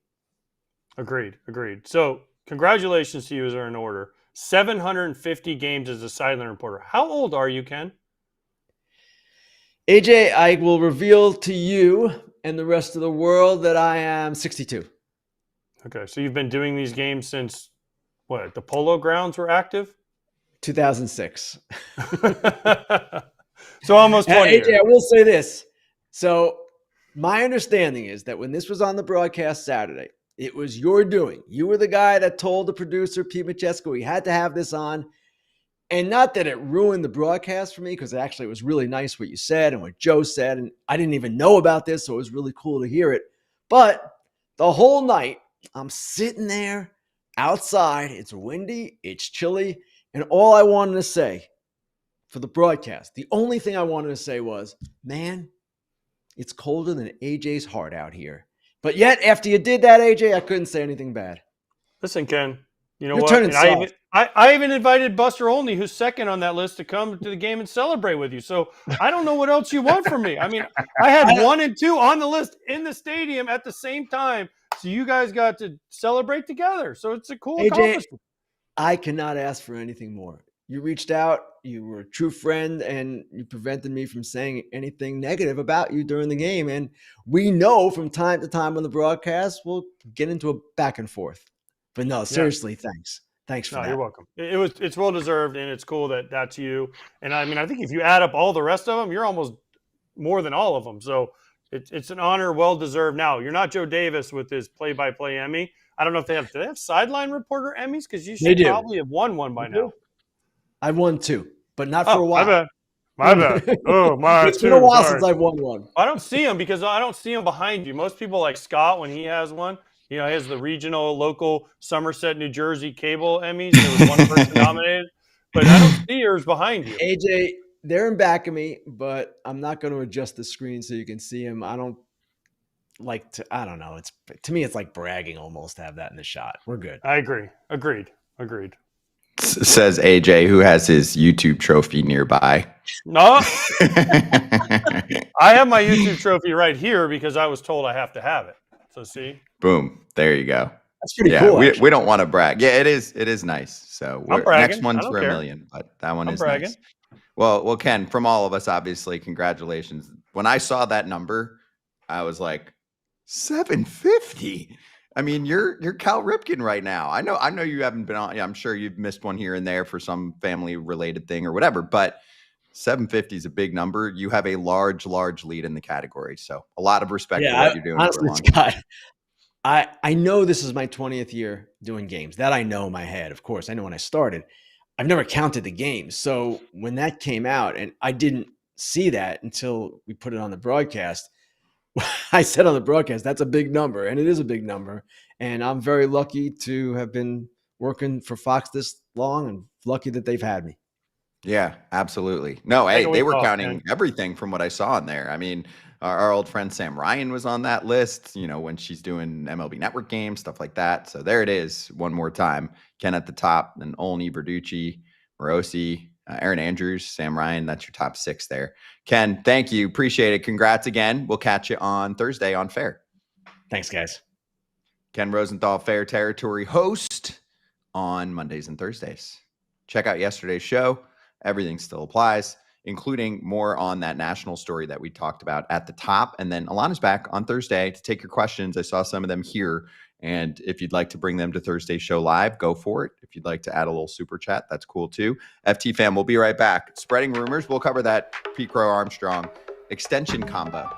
Agreed. So congratulations to you as are in order. 750 games as a sideline reporter. How old are you, Ken? AJ, I will reveal to you and the rest of the world that I am 62. Okay, so you've been doing these games since, what, the Polo Grounds were active? 2006. So almost 20 years. AJ, I will say this. So my understanding is that when this was on the broadcast Saturday, it was your doing. You were the guy that told the producer, Pete Machesko, he had to have this on. And not that it ruined the broadcast for me, because actually it was really nice what you said and what Joe said. And I didn't even know about this, so it was really cool to hear it. But the whole night, I'm sitting there outside. It's windy. It's chilly. And all I wanted to say for the broadcast, the only thing I wanted to say was, man, It's colder than AJ's heart out here. But yet, after you did that, AJ, I couldn't say anything bad. Listen, Ken, you know You're what? turning And soft. I even invited Buster Olney, who's second on that list, to come to the game and celebrate with you. So I don't know what else you want from me. I mean, I had 1 and 2 on the list in the stadium at the same time. So you guys got to celebrate together. So it's a cool AJ, accomplishment. I cannot ask for anything more. You reached out, you were a true friend, and you prevented me from saying anything negative about you during the game. And we know from time to time on the broadcast, we'll get into a back and forth. But no, seriously, thanks. Thanks for that. You're welcome. It's well deserved, and it's cool that that's you. And I mean, I think if you add up all the rest of them, you're almost more than all of them. So it's an honor, well deserved. Now you're not Joe Davis with his play-by-play Emmy. I don't know if do they have sideline reporter Emmys, because you should probably have won one by now. I've won 2, but not for a while. My bad. Oh, my. It's been a while since I've won one. I don't see him because I don't see him behind you. Most people like Scott when he has one. You know, he has the regional, local Somerset, New Jersey cable Emmys. There was one person nominated, but I don't see yours behind you. AJ, they're in back of me, but I'm not going to adjust the screen so you can see him. I don't like to. I don't know. To me, it's like bragging almost to have that in the shot. We're good. I agree. Agreed. Says AJ, who has his YouTube trophy nearby. No, I have my YouTube trophy right here because I was told I have to have it. So see, boom, there you go. That's pretty cool. We don't want to brag. Yeah, it is. It is nice. So next one's for $1 million, but that one is bragging. Nice. Well, Ken, from all of us, obviously, congratulations. When I saw that number, I was like, 750. I mean, you're Cal Ripken right now. I know you haven't been on. Yeah, I'm sure you've missed one here and there for some family related thing or whatever, but 750 is a big number. You have a large lead in the category. So a lot of respect for what you're doing. Honestly, Scott, I know this is my 20th year doing games. That I know in my head, of course. I know when I started. I've never counted the games. So when that came out, and I didn't see that until we put it on the broadcast, I said on the broadcast, that's a big number, and it is a big number. And I'm very lucky to have been working for Fox this long, and lucky that they've had me. Yeah, absolutely. No, hey, they were counting everything from what I saw in there. I mean, our old friend Sam Ryan was on that list, you know, when she's doing MLB Network games, stuff like that. So there it is one more time. Ken at the top, then Olney, Verducci, Morosi, Aaron Andrews, Sam Ryan. That's your top 6 there. Ken, thank you. Appreciate it. Congrats again. We'll catch you on Thursday on Fair. Thanks, guys. Ken Rosenthal, Fair Territory host on Mondays and Thursdays. Check out yesterday's show. Everything still applies, including more on that national story that we talked about at the top. And then Alana's back on Thursday to take your questions. I saw some of them here. And if you'd like to bring them to Thursday's show live, go for it. If you'd like to add a little super chat, that's cool too. FT fam, we'll be right back. Spreading rumors. We'll cover that Pete Crow-Armstrong extension combo.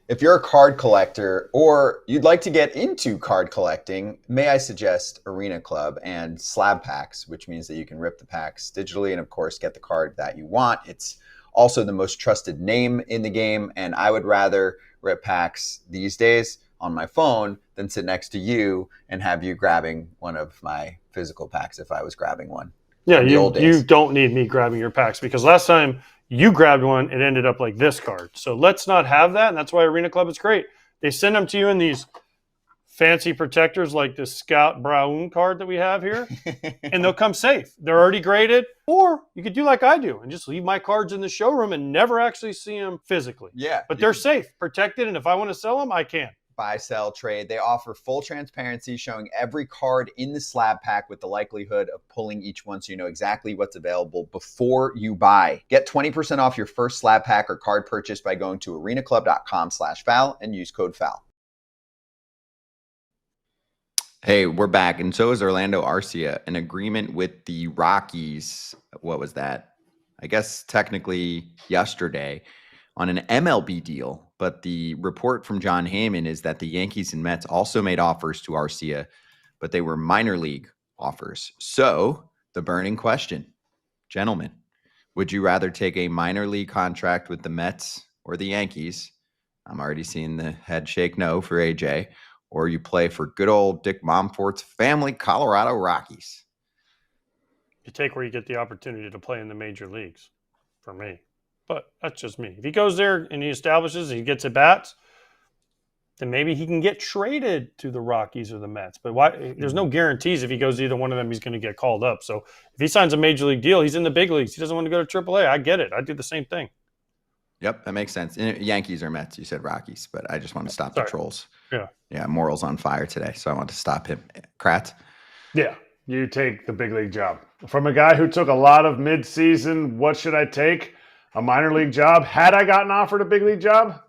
If you're a card collector or you'd like to get into card collecting, may I suggest Arena Club and slab packs, which means that you can rip the packs digitally and, of course, get the card that you want. It's also the most trusted name in the game, and I would rather rip packs these days on my phone than sit next to you and have you grabbing one of my physical packs if I was grabbing one. Yeah, you don't need me grabbing your packs, because last time you grabbed one, it ended up like this card. So let's not have that, and that's why Arena Club is great. They send them to you in these fancy protectors like this Scout Braun card that we have here, and they'll come safe. They're already graded. Or you could do like I do and just leave my cards in the showroom and never actually see them physically. Yeah. But they're safe, protected, and if I want to sell them, I can. Buy, sell, trade. They offer full transparency, showing every card in the slab pack with the likelihood of pulling each one, so you know exactly what's available before you buy. Get 20% off your first slab pack or card purchase by going to arenaclub.com/FAL and use code FAL. Hey, we're back, and so is Orlando Arcia. An agreement with the Rockies, what was that? I guess technically yesterday, on an MLB deal. But the report from John Heyman is that the Yankees and Mets also made offers to Arcia, but they were minor league offers. So the burning question, gentlemen, would you rather take a minor league contract with the Mets or the Yankees I'm already seeing the head shake no for AJ. Or you play for good old Dick Momfort's family, Colorado Rockies. You take where you get the opportunity to play in the major leagues, for me. But that's just me. If he goes there and he establishes and he gets at bats, then maybe he can get traded to the Rockies or the Mets. But why? There's no guarantees if he goes to either one of them, he's going to get called up. So if he signs a major league deal, he's in the big leagues. He doesn't want to go to AAA. I get it. I do the same thing. Yep, that makes sense. Yankees or Mets, you said Rockies, but I just want to stop the trolls. Yeah, Moral's on fire today, so I want to stop him. Kratz? Yeah, you take the big league job. From a guy who took a lot of mid-season, what should I take? A minor league job. Had I gotten offered a big league job,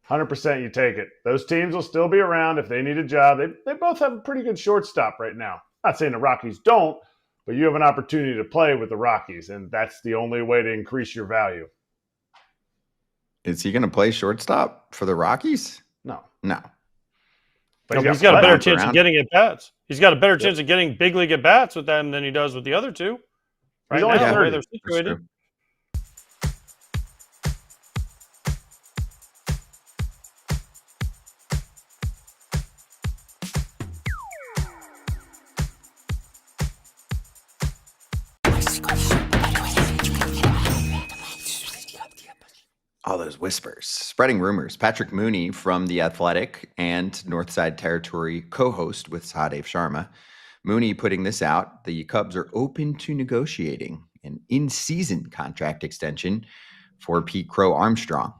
100% you take it. Those teams will still be around if they need a job. They both have a pretty good shortstop right now. Not saying the Rockies don't, but you have an opportunity to play with the Rockies, and that's the only way to increase your value. Is he going to play shortstop for the Rockies? No. But he's got a better chance of getting at bats. He's got a better chance of getting big league at bats with them than he does with the other two. Right now, the way they're situated. All those whispers, spreading rumors. Patrick Mooney from The Athletic and Northside Territory co-host with Sahadev Sharma. Mooney putting this out. The Cubs are open to negotiating an in-season contract extension for Pete Crow-Armstrong.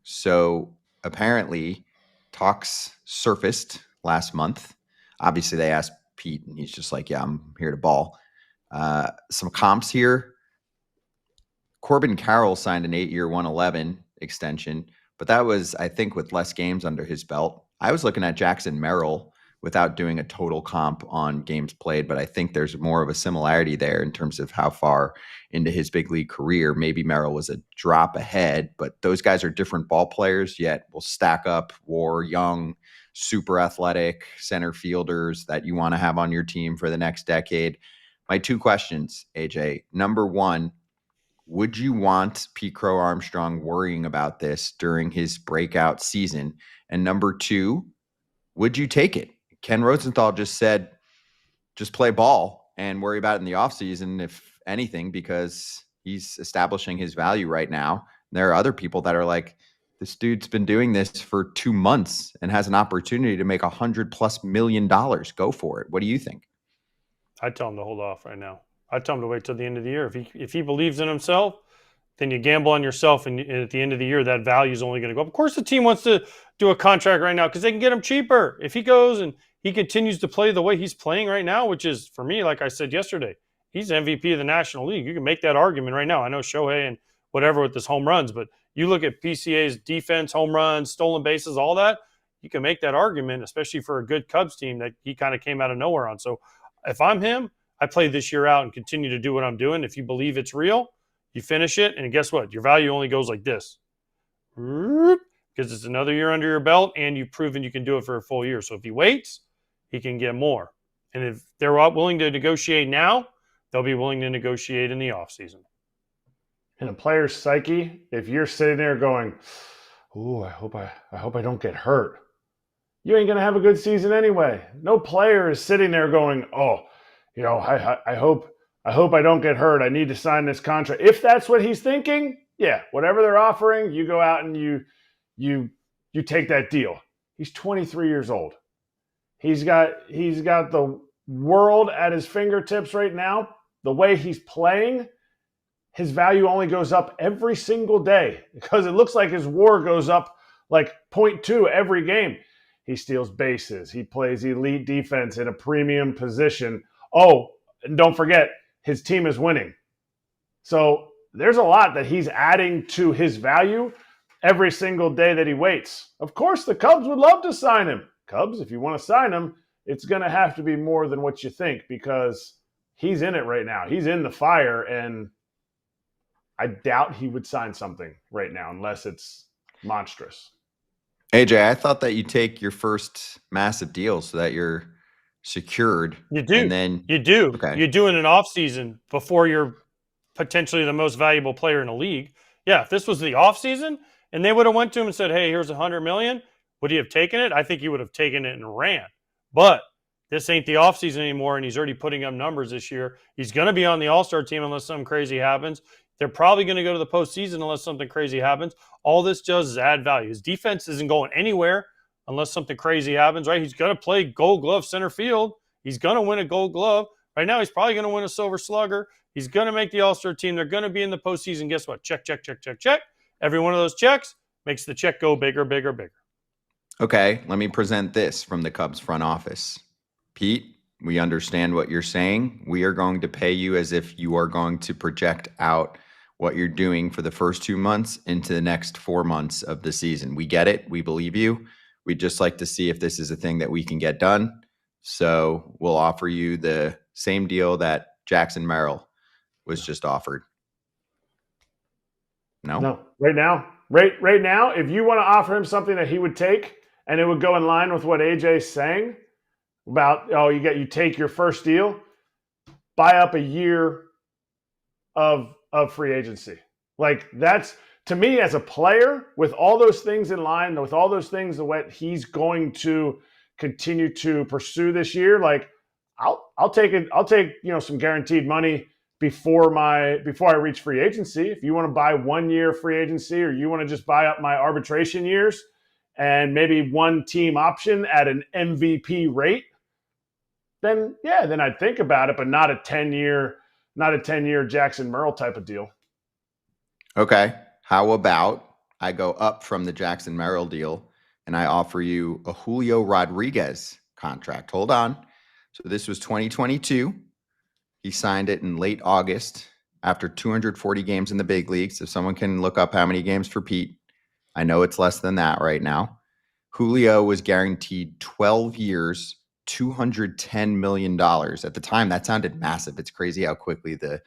So apparently talks surfaced last month. Obviously they asked Pete and he's just like, yeah, I'm here to ball. Some comps here. Corbin Carroll signed an 8-year, 111 extension, but that was, I think, with less games under his belt. I was looking at Jackson Merrill without doing a total comp on games played, but I think there's more of a similarity there in terms of how far into his big league career. Maybe Merrill was a drop ahead, but those guys are different ball players, yet will stack up war, young, super athletic center fielders that you want to have on your team for the next decade. My two questions, AJ. Number one, would you want Pete Crow-Armstrong worrying about this during his breakout season? And number two, would you take it? Ken Rosenthal just said, just play ball and worry about it in the offseason, if anything, because he's establishing his value right now. There are other people that are like, this dude's been doing this for 2 months and has an opportunity to make $100+ million. Go for it. What do you think? I'd tell him to hold off right now. I'd tell him to wait till the end of the year. If he believes in himself, then you gamble on yourself, and at the end of the year, that value is only going to go up. Of course, the team wants to do a contract right now because they can get him cheaper. If he goes and he continues to play the way he's playing right now, which is, for me, like I said yesterday, he's MVP of the National League. You can make that argument right now. I know Shohei and whatever with his home runs, but you look at PCA's defense, home runs, stolen bases, all that, you can make that argument, especially for a good Cubs team that he kind of came out of nowhere on. So if I'm him, I play this year out and continue to do what I'm doing. If you believe it's real, you finish it, and guess what? Your value only goes like this. Because it's another year under your belt, and you've proven you can do it for a full year. So if he waits, he can get more. And if they're willing to negotiate now, they'll be willing to negotiate in the offseason. In a player's psyche, if you're sitting there going, ooh, I hope I don't get hurt, you ain't going to have a good season anyway. No player is sitting there going, oh, you know, I hope I don't get hurt. I need to sign this contract. If that's what he's thinking, yeah, whatever they're offering, you go out and you take that deal. He's 23 years old. He's got the world at his fingertips right now. The way he's playing, his value only goes up every single day because it looks like his WAR goes up like 0.2 every game. He steals bases. He plays elite defense in a premium position. Oh, and don't forget, his team is winning. So there's a lot that he's adding to his value every single day that he waits. Of course, the Cubs would love to sign him. Cubs, if you want to sign him, it's going to have to be more than what you think because he's in it right now. He's in the fire, and I doubt he would sign something right now unless it's monstrous. AJ, I thought that you take your first massive deal so that you're secured. You do. And then you do. Okay. You do in an offseason before you're potentially the most valuable player in the league. Yeah, if this was the offseason and they would have went to him and said, hey, here's $100 million, would he have taken it? I think he would have taken it and ran. But this ain't the offseason anymore, and he's already putting up numbers this year. He's going to be on the All-Star team unless something crazy happens. They're probably going to go to the postseason unless something crazy happens. All this does is add value. His defense isn't going anywhere unless something crazy happens, right? He's going to play Gold Glove center field. He's going to win a Gold Glove. Right now, he's probably going to win a Silver Slugger. He's going to make the All-Star team. They're going to be in the postseason. Guess what? Check, check, check, check, check. Every one of those checks makes the check go bigger, bigger, bigger. Okay, let me present this from the Cubs front office. Pete, we understand what you're saying. We are going to pay you as if you are going to project out what you're doing for the first 2 months into the next 4 months of the season. We get it. We believe you. We'd just like to see if this is a thing that we can get done. So we'll offer you the same deal that Jackson Merrill was just offered. No? Right now, if you want to offer him something that he would take and it would go in line with what AJ's saying about, you take your first deal, buy up a year of free agency. Like, that's, to me, as a player, with all those things in line, with all those things, what he's going to continue to pursue this year, like, I'll take it. I'll take, some guaranteed money before I reach free agency. If you want to buy 1 year free agency, or you want to just buy up my arbitration years and maybe one team option at an MVP rate, then I'd think about it, but not a 10-year Jackson Merrill type of deal. Okay. How about I go up from the Jackson Merrill deal and I offer you a Julio Rodriguez contract? Hold on. So this was 2022. He signed it in late August after 240 games in the big leagues. If someone can look up how many games for Pete, I know it's less than that right now. Julio was guaranteed 12 years, $210 million. At the time, that sounded massive. It's crazy how quickly the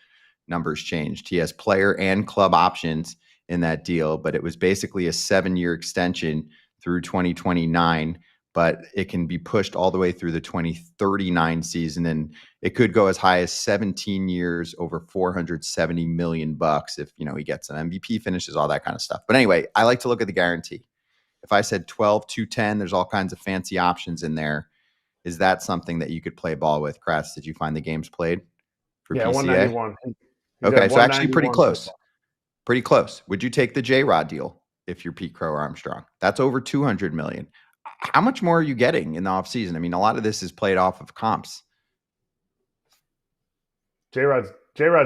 numbers changed. He has player and club options in that deal, but it was basically a 7-year extension through 2029, but it can be pushed all the way through the 2039 season, and it could go as high as 17 years, over $470 million if, he gets some MVP finishes, all that kind of stuff. But anyway, I like to look at the guarantee. If I said 12, 210, there's all kinds of fancy options in there. Is that something that you could play ball with? Kratz, did you find the games played for PCA? 191. Okay, so actually pretty close. Pretty close. Would you take the J-Rod deal if you're Pete Crow-Armstrong? That's over $200 million. How much more are you getting in the offseason? I mean, a lot of this is played off of comps. J-Rod's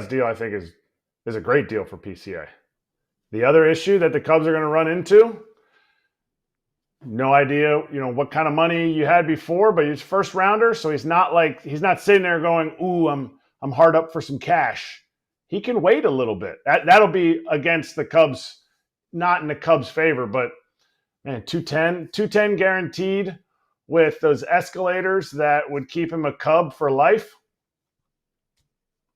deal, I think, is a great deal for PCA. The other issue that the Cubs are going to run into, no idea, what kind of money you had before, but he's first rounder, so he's not sitting there going, "Ooh, I'm hard up for some cash." He can wait a little bit. That'll be against the Cubs, not in the Cubs' favor, but man, 210 guaranteed with those escalators that would keep him a Cub for life.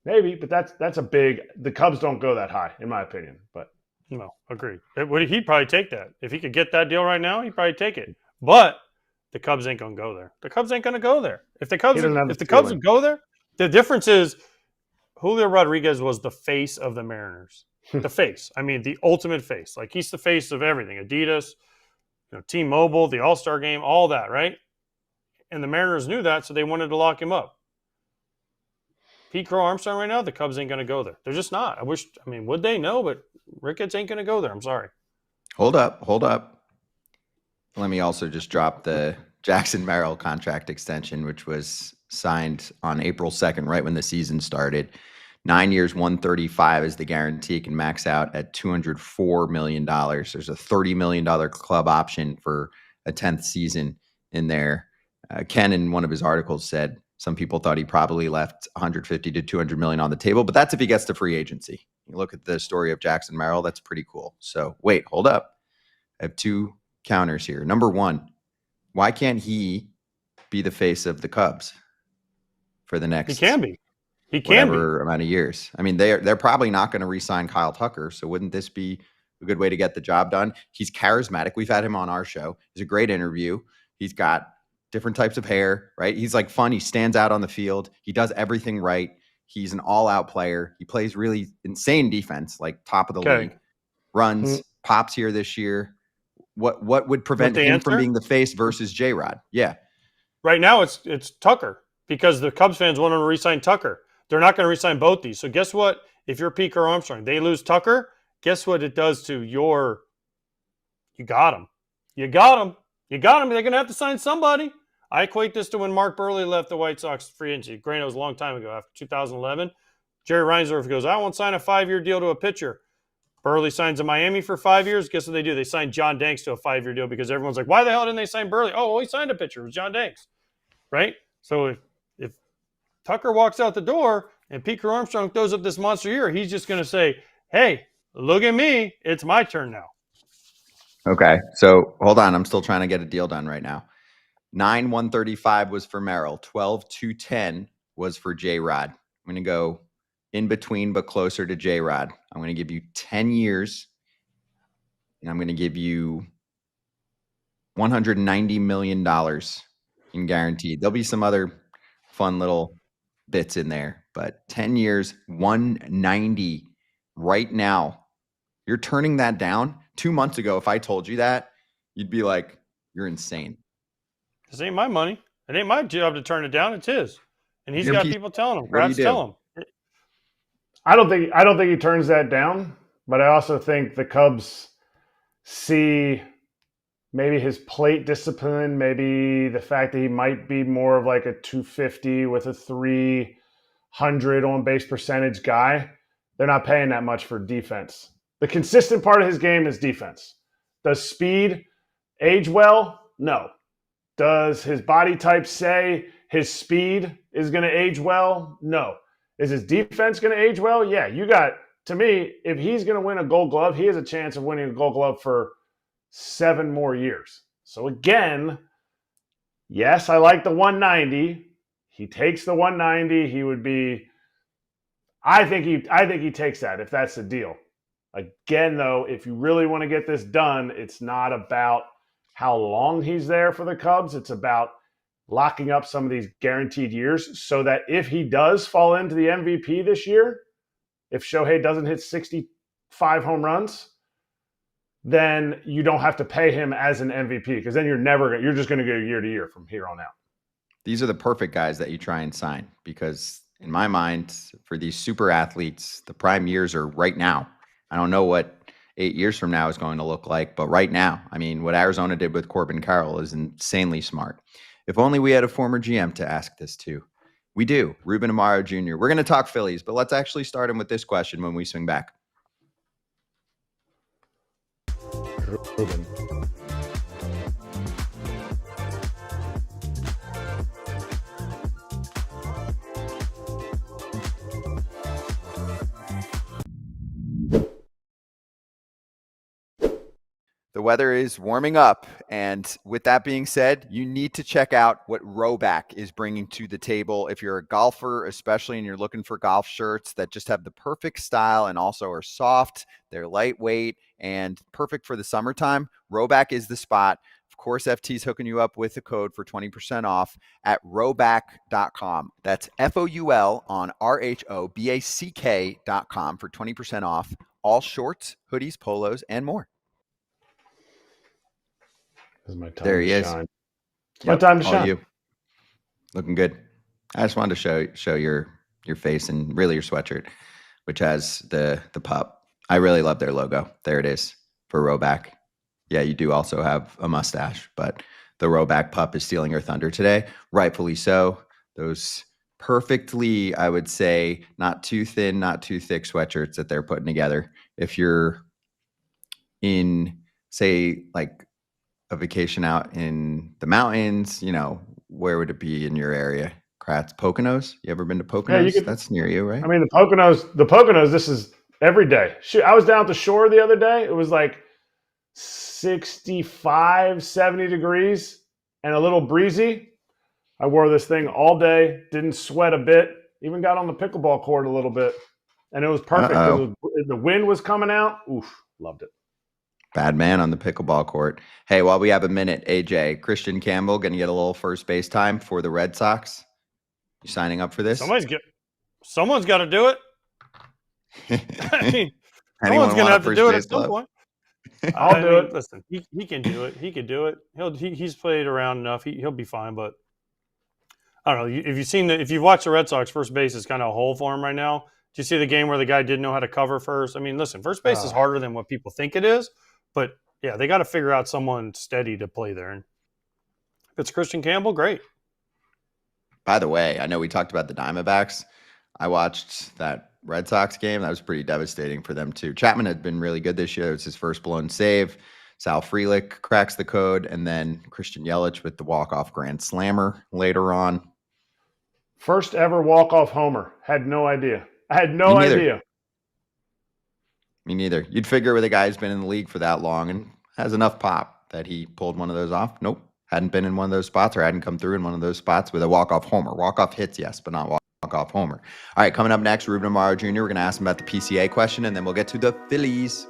Maybe, but that's a big. The Cubs don't go that high, in my opinion. But no, agreed. He'd probably take that if he could get that deal right now. He'd probably take it. But the Cubs ain't gonna go there. The Cubs ain't gonna go there. If the Cubs would go there, the difference is Julio Rodriguez was the face of the Mariners. The face. I mean, the ultimate face. Like, he's the face of everything. Adidas, T-Mobile, the All-Star game, all that, right? And the Mariners knew that, so they wanted to lock him up. Pete Crow-Armstrong right now, the Cubs ain't going to go there. They're just not. Would they? No, but Ricketts ain't going to go there. I'm sorry. Hold up. Let me also just drop the Jackson Merrill contract extension, which was signed on April 2nd, right when the season started. 9 years, 135 is the guarantee. It can max out at $204 million. There's a $30 million club option for a 10th season in there. Ken, in one of his articles, said some people thought he probably left 150 to 200 million on the table, but that's if he gets to free agency. You look at the story of Jackson Merrill, that's pretty cool. So wait, hold up. I have two counters here. Number one, why can't he be the face of the Cubs for the next? He can be. Whatever amount of years. I mean, they're probably not going to re-sign Kyle Tucker, so wouldn't this be a good way to get the job done? He's charismatic. We've had him on our show. He's a great interview. He's got different types of hair, right? He's like fun. He stands out on the field. He does everything right. He's an all-out player. He plays really insane defense, like top of the league. Runs, pops here this year. What would prevent the him from answer? being the face versus J-Rod? Yeah. Right now, it's Tucker because the Cubs fans want him to re-sign Tucker. They're not going to re-sign both these. So guess what? If you're Pete Crow-Armstrong, they lose Tucker. Guess what it does to your? You got him. You got him. You got him. They're going to have to sign somebody. I equate this to when Mark Burley left the White Sox free agency. Granted, it was a long time ago, after 2011. Jerry Reinsdorf goes, I won't sign a 5-year deal to a pitcher. Burley signs in Miami for 5 years. Guess what they do? They sign John Danks to a 5-year deal because everyone's like, why the hell didn't they sign Burley? Oh, well, he signed a pitcher. It was John Danks, right? So if Tucker walks out the door and Pete Crow-Armstrong throws up this monster year, he's just going to say, hey, look at me. It's my turn now. Okay. So hold on. I'm still trying to get a deal done right now. 9-135 was for Merrill. 12-210 was for J-Rod. I'm going to go in between, but closer to J-Rod. I'm going to give you 10 years, and I'm going to give you $190 million in guaranteed. There'll be some other fun little bits in there, but 10 years, 190 right now. You're turning that down. 2 months ago, if I told you that, you'd be like, you're insane. This ain't my money. It ain't my job to turn it down. It's his. And he's You're got Pete- people telling him. What do you Kratz do? tell him. I don't think he turns that down, but I also think the Cubs see maybe his plate discipline, maybe the fact that he might be more of like a 250 with a 300 on base percentage guy. They're not paying that much for defense. The consistent part of his game is defense. Does speed age well? No. Does his body type say his speed is going to age well? No. Is his defense going to age well? Yeah. You got, to me, if he's going to win a Gold Glove, he has a chance of winning a Gold Glove for 7 more years. So again, yes, I like the 190. He takes the 190. He would be, I think he takes that if that's the deal. Again, though, if you really want to get this done, it's not about how long he's there for the Cubs. It's about locking up some of these guaranteed years so that if he does fall into the MVP this year, if Shohei doesn't hit 65 home runs, then you don't have to pay him as an MVP because then you're just going to go year to year from here on out. These are the perfect guys that you try and sign because in my mind, for these super athletes, the prime years are right now. I don't know what 8 years from now is going to look like, but right now, I mean, what Arizona did with Corbin Carroll is insanely smart. If only we had a former GM to ask this to. We do. Ruben Amaro Jr. We're going to talk Phillies, but let's actually start him with this question when we swing back. Ruben. The weather is warming up, and with that being said, you need to check out what Rhoback is bringing to the table. If you're a golfer, especially, and you're looking for golf shirts that just have the perfect style and also are soft, they're lightweight, and perfect for the summertime, Rhoback is the spot. Of course, FT's hooking you up with a code for 20% off at rhoback.com. That's FOUL on RHOBACK.com for 20% off all shorts, hoodies, polos, and more. This is my time There he to is. shine. It's my time to all shine. You. Looking good. I just wanted to show your face and really your sweatshirt, which has the pup. I really love their logo. There it is for Rhoback. Yeah, you do also have a mustache, but the Rhoback pup is stealing your thunder today. Rightfully so. Those perfectly, I would say, not too thin, not too thick sweatshirts that they're putting together. If you're in, say, like a vacation out in the mountains, you know, where would it be in your area? Kratz, Poconos? You ever been to Poconos? Yeah, That's near you, right? I mean, the Poconos, this is every day. Shoot, I was down at the shore the other day. It was like 65, 70 degrees and a little breezy. I wore this thing all day, didn't sweat a bit, even got on the pickleball court a little bit. And it was perfect because the wind was coming out. Oof, loved it. Bad man on the pickleball court. Hey, while we have a minute, AJ, Kristian Campbell going to get a little first base time for the Red Sox. You signing up for this? Someone's got to do it. I mean, Anyone someone's going to have to do it at some glove? point. I'll do it. Listen, he can do it. He can do it. He's played around enough. He'll be fine. But I don't know. If you've watched the Red Sox, first base is kind of a hole for him right now. Do you see the game where the guy didn't know how to cover first? I mean, listen, first base is harder than what people think it is. But yeah, they got to figure out someone steady to play there. And if it's Kristian Campbell, great. By the way, I know we talked about the Diamondbacks. I watched that Red Sox game. That was pretty devastating for them too. Chapman had been really good this year. It was his first blown save. Sal Frelick cracks the code, and then Christian Yelich with the walk-off grand slammer later on. First ever walk-off homer. Had no idea. I had no idea. Me neither. You'd figure with a guy who's been in the league for that long and has enough pop that he pulled one of those off. Nope. Hadn't been in one of those spots or hadn't come through in one of those spots with a walk-off homer. Walk-off hits, yes, but not walk-off homer. All right, coming up next, Ruben Amaro Jr. We're going to ask him about the PCA question, and then we'll get to the Phillies.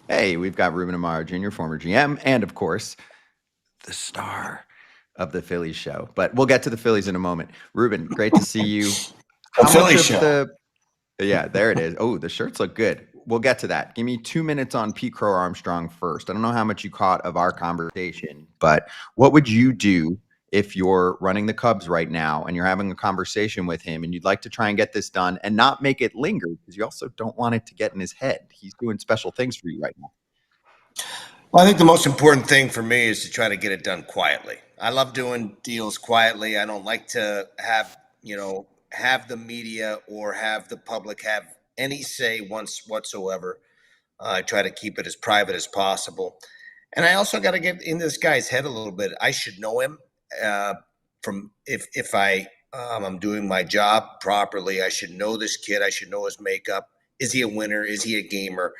Hey, we've got Ruben Amaro Jr., former GM, and of course, the star of the Phillies show. But we'll get to the Phillies in a moment. Ruben, great to see you. Phillies show. Yeah, there it is. Oh, the shirts look good. We'll get to that. Give me 2 minutes on Pete Crow-Armstrong first. I don't know how much you caught of our conversation, but what would you do if you're running the Cubs right now and you're having a conversation with him and you'd like to try and get this done and not make it linger because you also don't want it to get in his head? He's doing special things for you right now. Well, I think the most important thing for me is to try to get it done quietly. I love doing deals quietly. I don't like to have the media or have the public have any say whatsoever. I try to keep it as private as possible. And I also got to get in this guy's head a little bit. I should know him. From if I'm doing my job properly, I should know this kid. I should know his makeup. Is he a winner? Is he a gamer?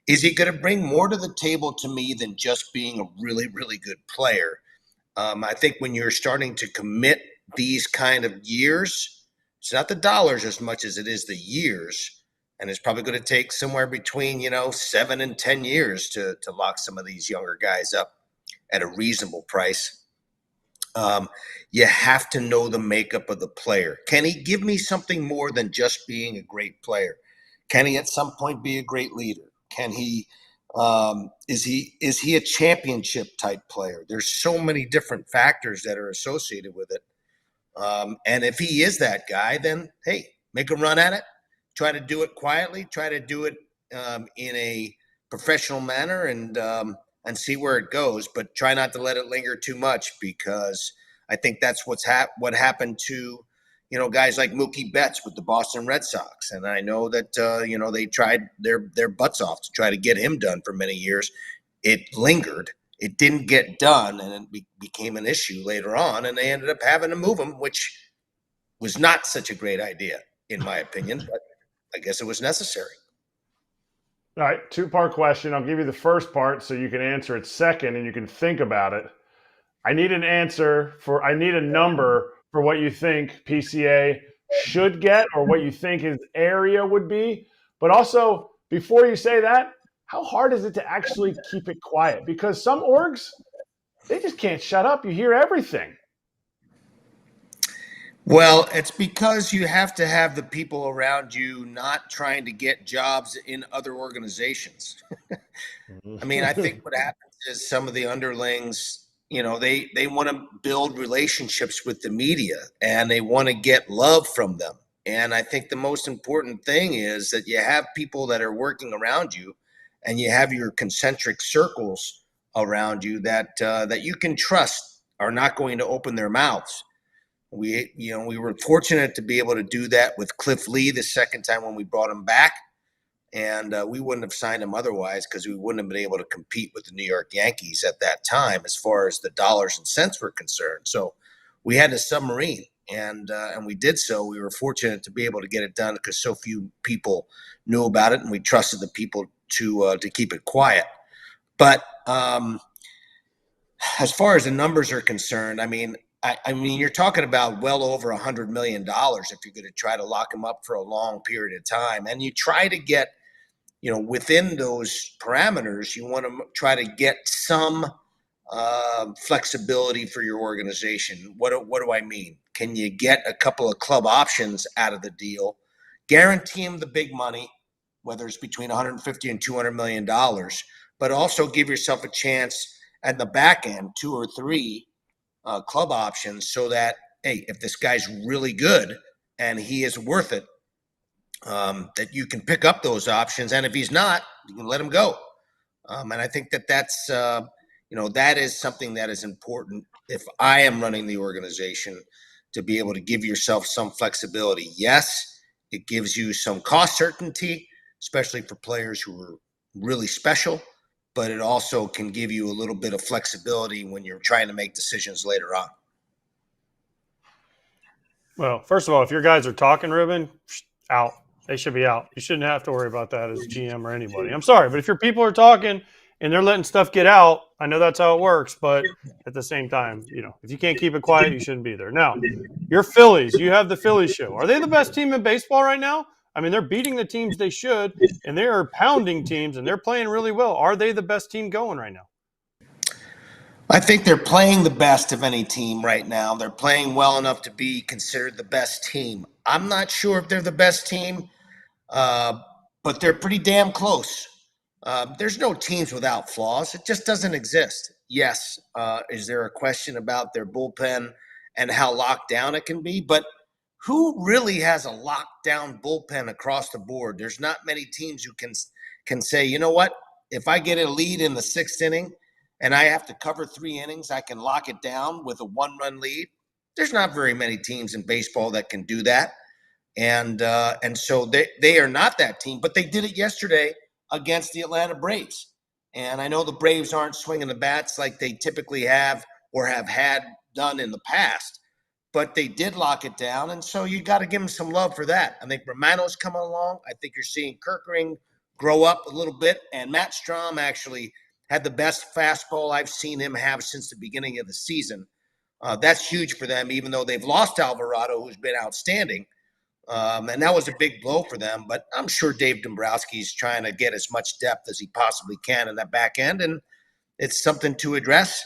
Is he going to bring more to the table to me than just being a really, really good player? I think when you're starting to commit these kind of years, it's not the dollars as much as it is the years. And it's probably going to take somewhere between, 7 and 10 years to lock some of these younger guys up at a reasonable price. You have to know the makeup of the player. Can he give me something more than just being a great player? Can he at some point be a great leader? Can he is he a championship type player? There's so many different factors that are associated with it. And if he is that guy, then hey, make a run at it. Try to do it quietly. Try to do it in a professional manner and see where it goes, but try not to let it linger too much, because I think that's what happened to, guys like Mookie Betts with the Boston Red Sox. And I know that, they tried their butts off to try to get him done for many years. It lingered. It didn't get done, and it became an issue later on, and they ended up having to move him, which was not such a great idea, in my opinion, but I guess it was necessary. All right, 2-part question. I'll give you the first part so you can answer it second and you can think about it. I need a number for what you think PCA should get or what you think his area would be. But also, before you say that, how hard is it to actually keep it quiet? Because some orgs, they just can't shut up. You hear everything. Well, it's because you have to have the people around you not trying to get jobs in other organizations. I mean, I think what happens is some of the underlings, they want to build relationships with the media and they want to get love from them. And I think the most important thing is that you have people that are working around you and you have your concentric circles around you that you can trust are not going to open their mouths. We were fortunate to be able to do that with Cliff Lee the second time when we brought him back. And we wouldn't have signed him otherwise, because we wouldn't have been able to compete with the New York Yankees at that time as far as the dollars and cents were concerned. So we had a submarine, and we did so. We were fortunate to be able to get it done because so few people knew about it, and we trusted the people to keep it quiet. But as far as the numbers are concerned, I mean, you're talking about well over $100 million if you're going to try to lock him up for a long period of time. And you try to get, within those parameters, you want to try to get some flexibility for your organization. What do I mean? Can you get a couple of club options out of the deal? Guarantee them the big money, whether it's between 150 and $200 million, but also give yourself a chance at the back end, 2 or 3 club options, so that, hey, if this guy's really good and he is worth it, that you can pick up those options. And if he's not, you can let him go. And I think that's that is something that is important if I am running the organization, to be able to give yourself some flexibility. Yes, it gives you some cost certainty, especially for players who are really special, but it also can give you a little bit of flexibility when you're trying to make decisions later on. Well, first of all, if your guys are talking, Ruben, out. They should be out. You shouldn't have to worry about that as GM or anybody. I'm sorry, but if your people are talking and they're letting stuff get out, I know that's how it works, but at the same time, if you can't keep it quiet, you shouldn't be there. Now, your Phillies, you have the Phillies Show. Are they the best team in baseball right now? I mean, they're beating the teams they should, and they are pounding teams, and they're playing really well. Are they the best team going right now? I think they're playing the best of any team right now. They're playing well enough to be considered the best team. I'm not sure if they're the best team, but they're pretty damn close. There's no teams without flaws. It just doesn't exist. Yes, is there a question about their bullpen and how locked down it can be? But who really has a locked down bullpen across the board? There's not many teams who can say, you know what, if I get a lead in the 6th inning and I have to cover 3 innings, I can lock it down with a 1-run lead. There's not very many teams in baseball that can do that. And so they are not that team, but they did it yesterday against the Atlanta Braves. And I know the Braves aren't swinging the bats like they typically have or have had done in the past, but they did lock it down. And so you got to give them some love for that. I think Romano's coming along. I think you're seeing Kerkering grow up a little bit. And Matt Strahm actually had the best fastball I've seen him have since the beginning of the season. That's huge for them, even though they've lost Alvarado, who's been outstanding. And that was a big blow for them. But I'm sure Dave Dombrowski's trying to get as much depth as he possibly can in that back end, and it's something to address.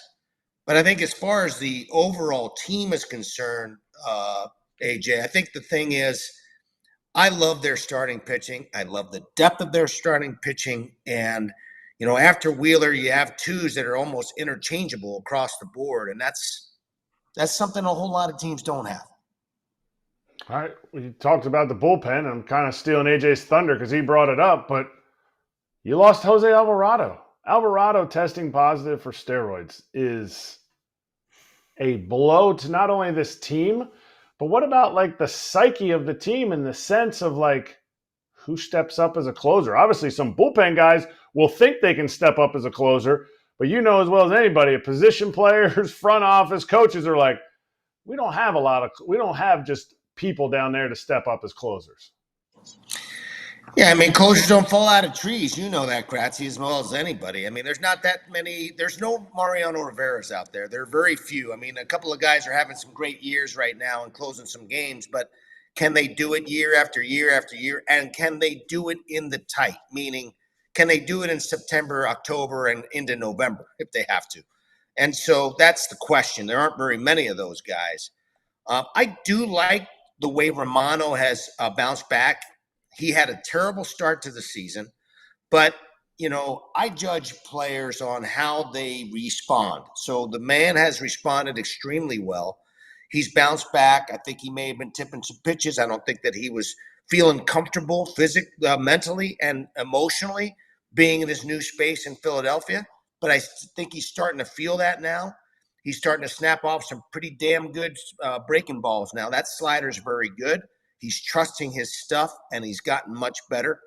But I think as far as the overall team is concerned, AJ, I think the thing is, I love their starting pitching. I love the depth of their starting pitching. And, after Wheeler, you have 2s that are almost interchangeable across the board. And that's something a whole lot of teams don't have. All right, we talked about the bullpen. I'm kind of stealing AJ's thunder because he brought it up, but you lost Jose Alvarado. Alvarado testing positive for steroids is a blow to not only this team, but what about like the psyche of the team in the sense of like who steps up as a closer? Obviously, some bullpen guys will think they can step up as a closer, but you know as well as anybody, position players, front office, coaches are like, we don't have just people down there to step up as closers. Yeah, I mean, closers don't fall out of trees. You know that, Kratz, as well as anybody. I mean, there's not that many. There's no Mariano Rivera's out there. There are very few. I mean, a couple of guys are having some great years right now and closing some games, but can they do it year after year after year? And can they do it in the tight? Meaning, can they do it in September, October, and into November if they have to? And so that's the question. There aren't very many of those guys. I do like the way Romano has bounced back. He had a terrible start to the season, but, I judge players on how they respond. So the man has responded extremely well. He's bounced back. I think he may have been tipping some pitches. I don't think that he was feeling comfortable physically, mentally, and emotionally being in his new space in Philadelphia, but I think he's starting to feel that now. He's starting to snap off some pretty damn good breaking balls now. That slider's very good. He's trusting his stuff, and he's gotten much better.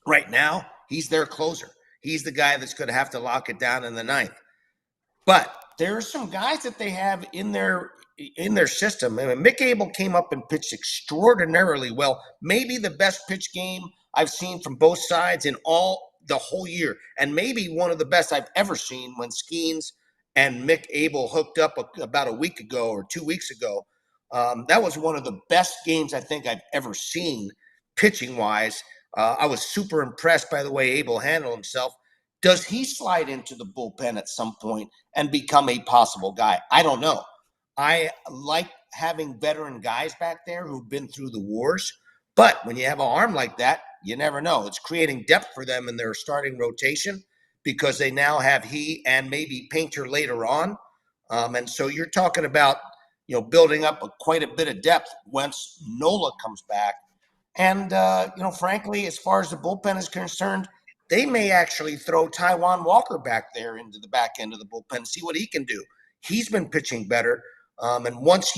Right now, he's their closer. He's the guy that's going to have to lock it down in the 9th. But there are some guys that they have in their system. I mean, Mick Abel came up and pitched extraordinarily well. Maybe the best pitch game I've seen from both sides in the whole year, and maybe one of the best I've ever seen when Skeens and Mick Abel hooked up about a week ago or 2 weeks ago. That was one of the best games I think I've ever seen pitching-wise. I was super impressed by the way Abel handled himself. Does he slide into the bullpen at some point and become a possible guy? I don't know. I like having veteran guys back there who've been through the wars, but when you have an arm like that, you never know. It's creating depth for them in their starting rotation because they now have he and maybe Painter later on. And so you're talking about, building up quite a bit of depth once Nola comes back. And, frankly, as far as the bullpen is concerned, they may actually throw Taijuan Walker back there into the back end of the bullpen and see what he can do. He's been pitching better. And once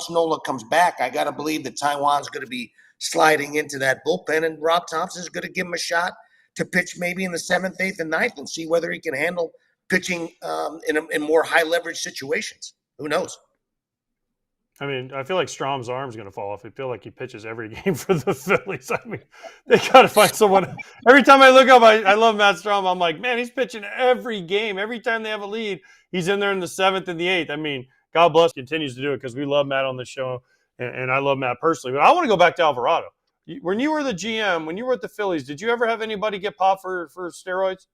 Nola comes back, I got to believe that Taijuan's going to be sliding into that bullpen, and Rob Thompson's going to give him a shot to pitch maybe in the 7th, 8th, and 9th and see whether he can handle pitching in more high leverage situations. Who knows? I mean, I feel like Strom's arm's going to fall off. I feel like he pitches every game for the Phillies. I mean, they got to find someone. Every time I look up, I love Matt Strom. I'm like, man, he's pitching every game. Every time they have a lead, he's in there in the 7th and the 8th. I mean, God bless, continues to do it because we love Matt on the show, and I love Matt personally. But I want to go back to Alvarado. When you were the GM, when you were at the Phillies, did you ever have anybody get popped for steroids?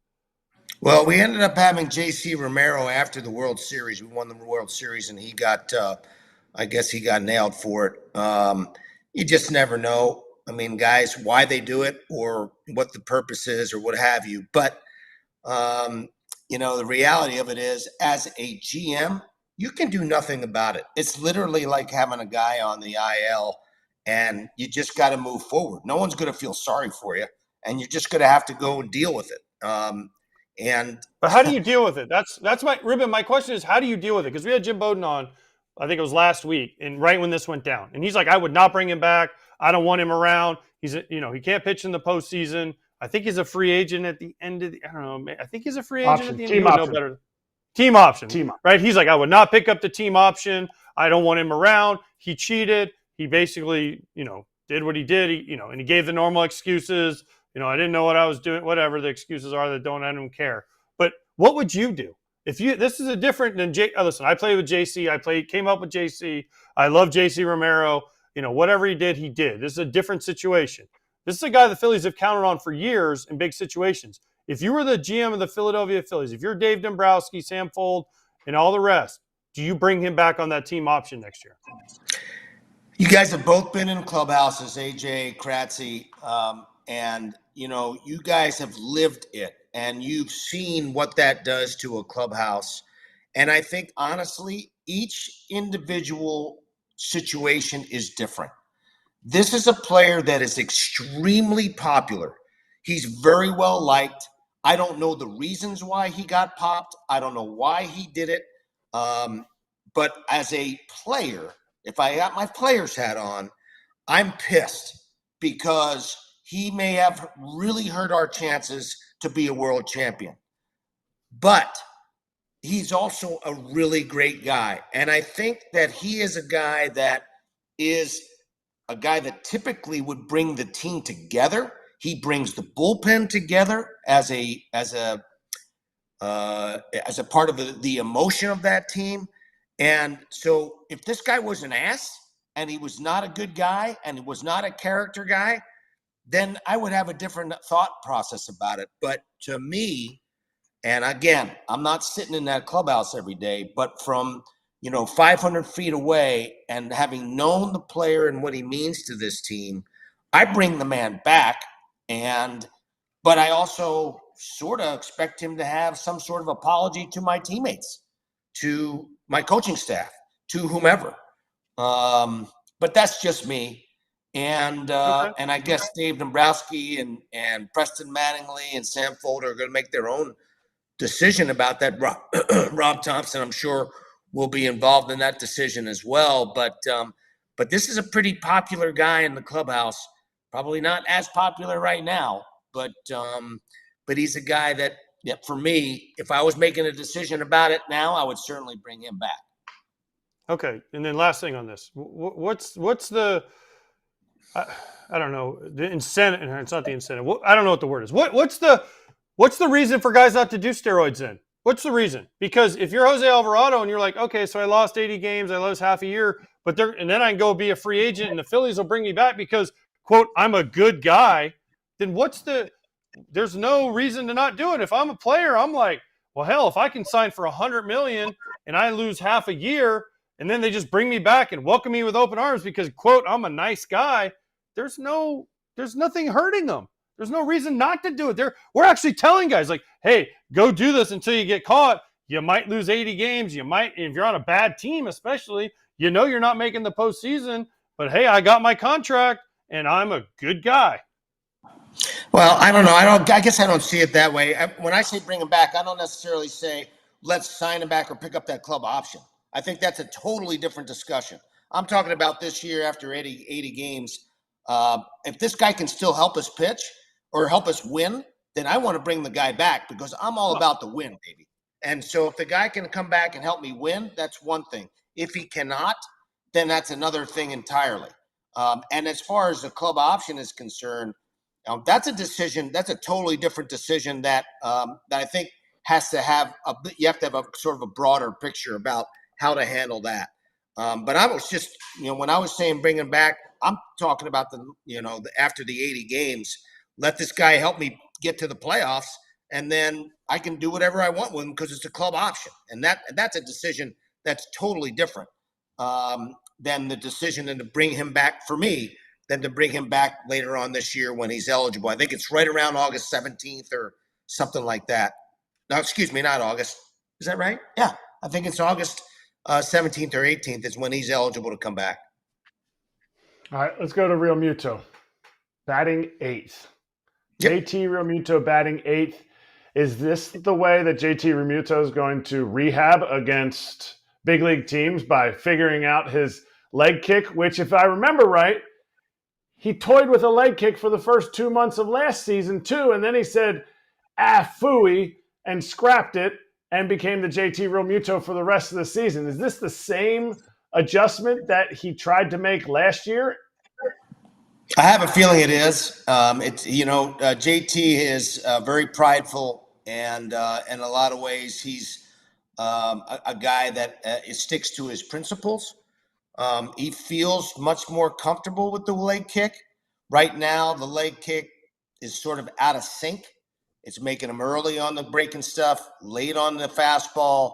Well, we ended up having J.C. Romero after the World Series. We won the World Series, and he got I guess he got nailed for it. You just never know. I mean, guys, why they do it or what the purpose is or what have you. But, the reality of it is, as a GM, you can do nothing about it. It's literally like having a guy on the IL, and you just got to move forward. No one's going to feel sorry for you, and you're just going to have to go and deal with it. But how do you deal with it? That's Ruben. My question is, how do you deal with it? Because we had Jim Bowden on, I think it was last week, and right when this went down, and he's like, I would not bring him back. I don't want him around. He can't pitch in the postseason. I think he's a free agent at the end of I don't know. I think he's a free agent at the end. Team option. Know better. Team option. Right? He's like, I would not pick up the team option. I don't want him around. He cheated. He basically, did what he did. And he gave the normal excuses. I didn't know what I was doing. Whatever the excuses are that I don't care. But what would you do? This is a different than listen, I played with JC. Came up with JC. I love JC Romero. Whatever he did, he did. This is a different situation. This is a guy the Phillies have counted on for years in big situations. If you were the GM of the Philadelphia Phillies, if you're Dave Dombrowski, Sam Fold, and all the rest, do you bring him back on that team option next year? You guys have both been in clubhouses, AJ, Kratz, and you guys have lived it. And you've seen what that does to a clubhouse. And I think, honestly, each individual situation is different. This is a player that is extremely popular. He's very well liked. I don't know the reasons why he got popped. I don't know why he did it. But as a player, if I got my player's hat on, I'm pissed because he may have really hurt our chances to be a world champion. But he's also a really great guy. And I think that he is a guy that typically would bring the team together. He brings the bullpen together as a part of the emotion of that team. And so if this guy was an ass and he was not a good guy and he was not a character guy, then I would have a different thought process about it. But to me, and again, I'm not sitting in that clubhouse every day, but from 500 feet away and having known the player and what he means to this team, I bring the man back. But I also sort of expect him to have some sort of apology to my teammates, to my coaching staff, to whomever. But that's just me. And I guess Dave Dombrowski and Preston Mattingly and Sam Folder are going to make their own decision about that. Rob Thompson, I'm sure, will be involved in that decision as well. But this is a pretty popular guy in the clubhouse. Probably not as popular right now, but he's a guy that, for me, if I was making a decision about it now, I would certainly bring him back. Okay, and then last thing on this, what's the I don't know, the incentive. It's not the incentive. I don't know what the word is. What's the reason for guys not to do steroids then? What's the reason? Because if you're Jose Alvarado and you're like, okay, so I lost 80 games, I lost half a year, and then I can go be a free agent and the Phillies will bring me back because, quote, I'm a good guy, then what's the there's no reason to not do it. If I'm a player, I'm like, well, hell, if I can sign for $100 million and I lose half a year, and then they just bring me back and welcome me with open arms because, quote, I'm a nice guy. There's nothing hurting them. There's no reason not to do it. We're actually telling guys like, hey, go do this until you get caught. You might lose 80 games. You might, if you're on a bad team, especially, you know you're not making the postseason. But hey, I got my contract and I'm a good guy. Well, I don't know. I guess I don't see it that way. When I say bring him back, I don't necessarily say let's sign him back or pick up that club option. I think that's a totally different discussion. I'm talking about this year after 80 games. If this guy can still help us pitch or help us win, then I want to bring the guy back because I'm all about the win, baby. And so if the guy can come back and help me win, that's one thing. If he cannot, then that's another thing entirely. And as far as the club option is concerned, that's a decision. That's a totally different decision that I think has to have you have to have a sort of a broader picture about how to handle that. But I was just, when I was saying bring him back, I'm talking about after the 80 games, let this guy help me get to the playoffs, and then I can do whatever I want with him because it's a club option, and that's a decision that's totally different than the decision to bring him back for me. Than to bring him back later on this year when he's eligible. I think it's right around August 17th or something like that. No, excuse me, not August. Is that right? Yeah, I think it's August 17th or 18th is when he's eligible to come back. All right, let's go to Real Muto. Batting 8th. Yep. JT Realmuto batting 8th. Is this the way that JT Realmuto is going to rehab against big league teams by figuring out his leg kick, which, if I remember right, he toyed with a leg kick for the first 2 months of last season, too, and then he said, phooey, and scrapped it and became the JT Realmuto for the rest of the season. Is this the same adjustment that he tried to make last year? I have a feeling it is. JT is very prideful, and in a lot of ways, he's a guy that sticks to his principles. He feels much more comfortable with the leg kick. Right now, the leg kick is sort of out of sync. It's making him early on the breaking stuff, late on the fastball,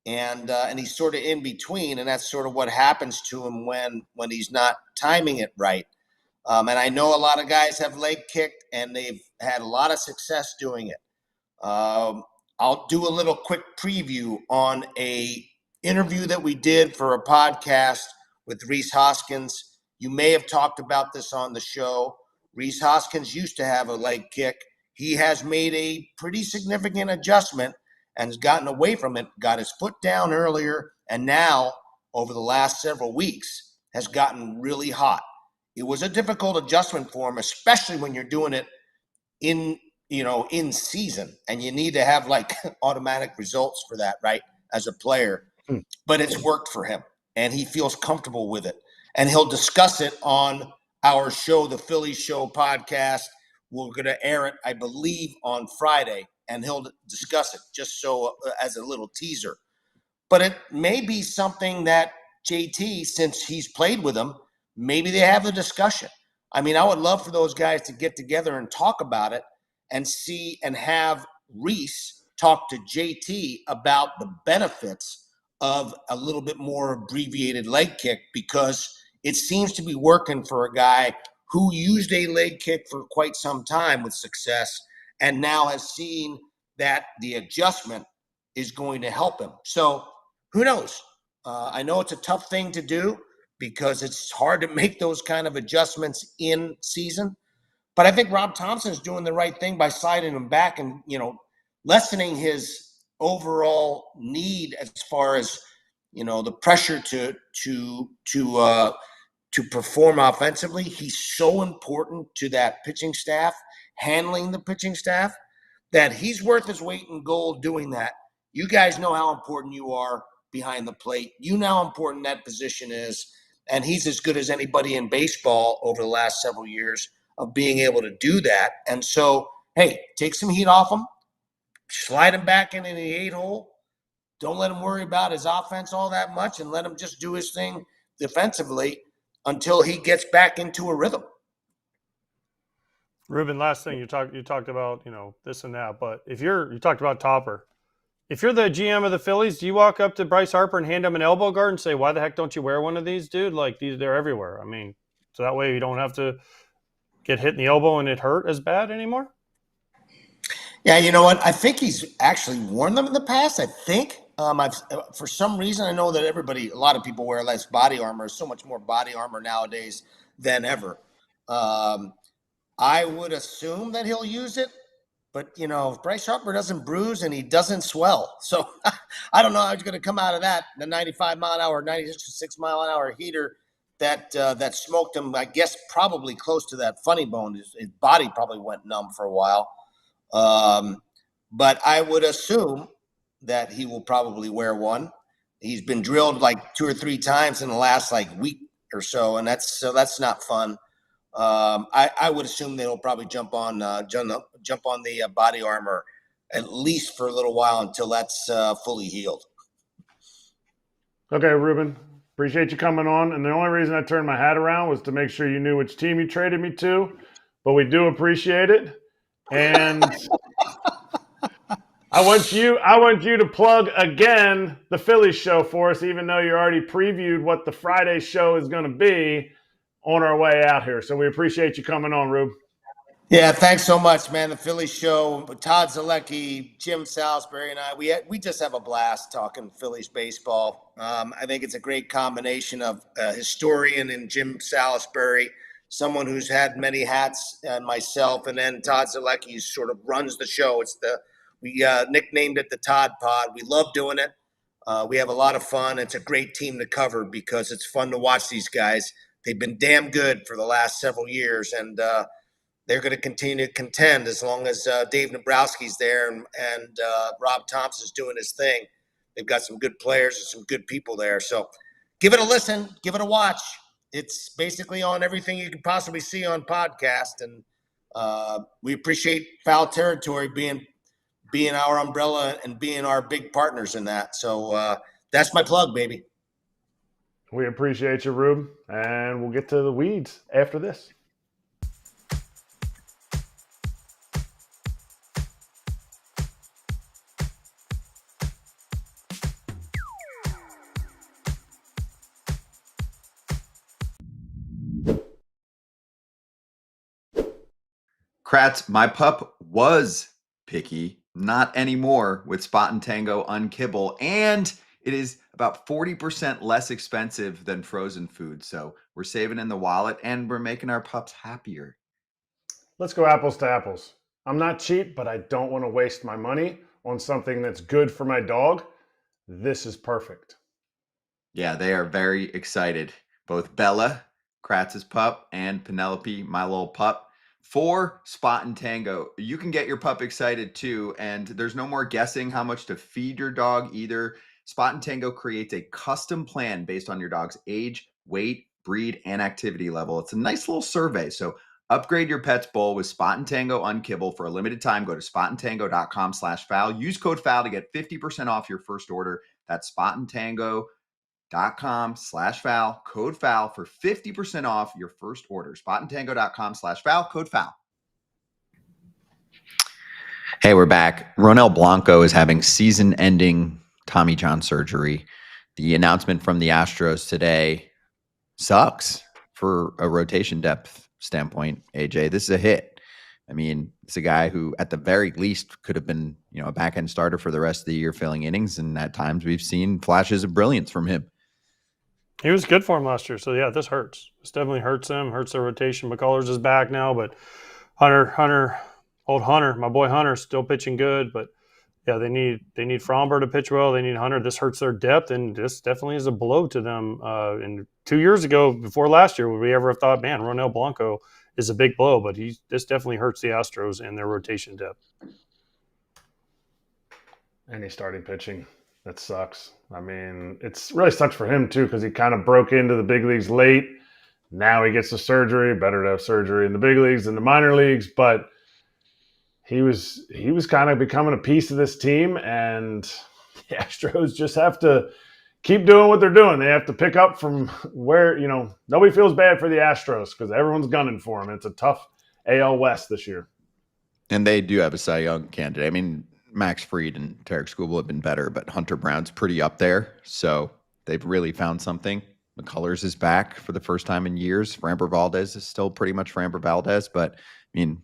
and he's sort of in between, and that's sort of what happens to him when he's not timing it right. And I know a lot of guys have leg kicked, and they've had a lot of success doing it. I'll do a little quick preview on a interview that we did for a podcast with Rhys Hoskins. You may have talked about this on the show. Rhys Hoskins used to have a leg kick. He has made a pretty significant adjustment and has gotten away from it, got his foot down earlier, and now, over the last several weeks, has gotten really hot. It was a difficult adjustment for him, especially when you're doing it in season, and you need to have like automatic results for that, right, as a player. But it's worked for him, and he feels comfortable with it. And he'll discuss it on our show, the Phillies Show podcast. We're going to air it, I believe, on Friday, and he'll discuss it just so as a little teaser. But it may be something that JT, since he's played with him, maybe they have a discussion. I mean, I would love for those guys to get together and talk about it and see and have Rhys talk to JT about the benefits of a little bit more abbreviated leg kick, because it seems to be working for a guy who used a leg kick for quite some time with success and now has seen that the adjustment is going to help him. So who knows? I know it's a tough thing to do because it's hard to make those kind of adjustments in season. But I think Rob Thompson's doing the right thing by sliding him back and, lessening his overall need as far as, the pressure to perform offensively. He's so important to that pitching staff, handling the pitching staff, that he's worth his weight in gold doing that. You guys know how important you are behind the plate. You know how important that position is. And he's as good as anybody in baseball over the last several years of being able to do that. And so, hey, take some heat off him, slide him back into the 8-hole. Don't let him worry about his offense all that much, and let him just do his thing defensively until he gets back into a rhythm. Ruben, last thing you talked about, this and that, but you talked about Topper. If you're the GM of the Phillies, do you walk up to Bryce Harper and hand him an elbow guard and say, "Why the heck don't you wear one of these, dude? Like they're everywhere." I mean, so that way you don't have to get hit in the elbow and it hurt as bad anymore. Yeah, you know what? I think he's actually worn them in the past. I think. For some reason, I know that a lot of people wear less body armor. So much more body armor nowadays than ever. I would assume that he'll use it, but if Bryce Harper doesn't bruise and he doesn't swell, so I don't know how he's going to come out of that. The 95 mile an hour, 96 mile an hour heater that smoked him. I guess probably close to that funny bone. His body probably went numb for a while. But I would assume that he will probably wear one. He's been drilled like 2 or 3 times in the last week or so, and that's not fun. I would assume they'll probably jump on the body armor at least for a little while until that's fully healed. Okay, Ruben, appreciate you coming on. And the only reason I turned my hat around was to make sure you knew which team you traded me to. But we do appreciate it. And I want you to plug again the Phillies show for us, even though you already previewed what the Friday show is going to be on our way out here. So we appreciate you coming on, Rube. Yeah, thanks so much, man. The Phillies show, Todd Zalecki, Jim Salisbury, and I, we just have a blast talking Phillies baseball. I think it's a great combination of a historian and Jim Salisbury, someone who's had many hats, and myself, and then Todd Zalecki sort of runs the show. We nicknamed it the Todd Pod. We love doing it. We have a lot of fun. It's a great team to cover because it's fun to watch these guys. They've been damn good for the last several years, and they're going to continue to contend as long as Dave Nabrowski's there and Rob Thompson's doing his thing. They've got some good players and some good people there. So give it a listen, give it a watch. It's basically on everything you can possibly see on podcast, and we appreciate Foul Territory being our umbrella and being our big partners in that. So that's my plug, baby. We appreciate you, Rube, and we'll get to the weeds after this. Kratz, my pup was picky, not anymore with Spot and Tango Unkibble, and it is about 40% less expensive than frozen food. So we're saving in the wallet and we're making our pups happier. Let's go apples to apples. I'm not cheap, but I don't want to waste my money on something that's good for my dog. This is perfect. Yeah, they are very excited. Both Bella, Kratz's pup, and Penelope, my little pup, for Spot and Tango. You can get your pup excited too, and there's no more guessing how much to feed your dog either. Spot and Tango creates a custom plan based on your dog's age, weight, breed, and activity level. It's a nice little survey. So upgrade your pet's bowl with Spot and Tango Unkibble for a limited time. Go to spotandtango.com/foul. Use code FOUL to get 50% off your first order. That's spotandtango.com/foul, code FOUL for 50% off your first order. Spotandtango.com/foul, code FOUL. Hey, we're back. Ronel Blanco is having season-ending Tommy John surgery. The announcement from the Astros today sucks for a rotation depth standpoint, AJ. This is a hit. I mean, it's a guy who at the very least could have been, a back-end starter for the rest of the year filling innings, and at times we've seen flashes of brilliance from him. He was good for him last year, so yeah, this hurts. This definitely hurts him, hurts their rotation. McCullers is back now, but Hunter, my boy Hunter, still pitching good, but yeah, they need Fromber to pitch well. They need Hunter. This hurts their depth, and this definitely is a blow to them. And 2 years ago, before last year, would we ever have thought, man, Ronel Blanco is a big blow? But this definitely hurts the Astros and their rotation depth. And he's starting pitching. That sucks. I mean, it's really sucks for him too because he kind of broke into the big leagues late. Now he gets the surgery. Better to have surgery in the big leagues than the minor leagues, but he was kind of becoming a piece of this team, and the Astros just have to keep doing what they're doing. They have to pick up from where, nobody feels bad for the Astros because everyone's gunning for them. It's a tough AL West this year. And they do have a Cy Young candidate. I mean, Max Fried and Tarek Skubal have been better, but Hunter Brown's pretty up there. So they've really found something. McCullers is back for the first time in years. Framber Valdez is still pretty much Framber Valdez, but I mean,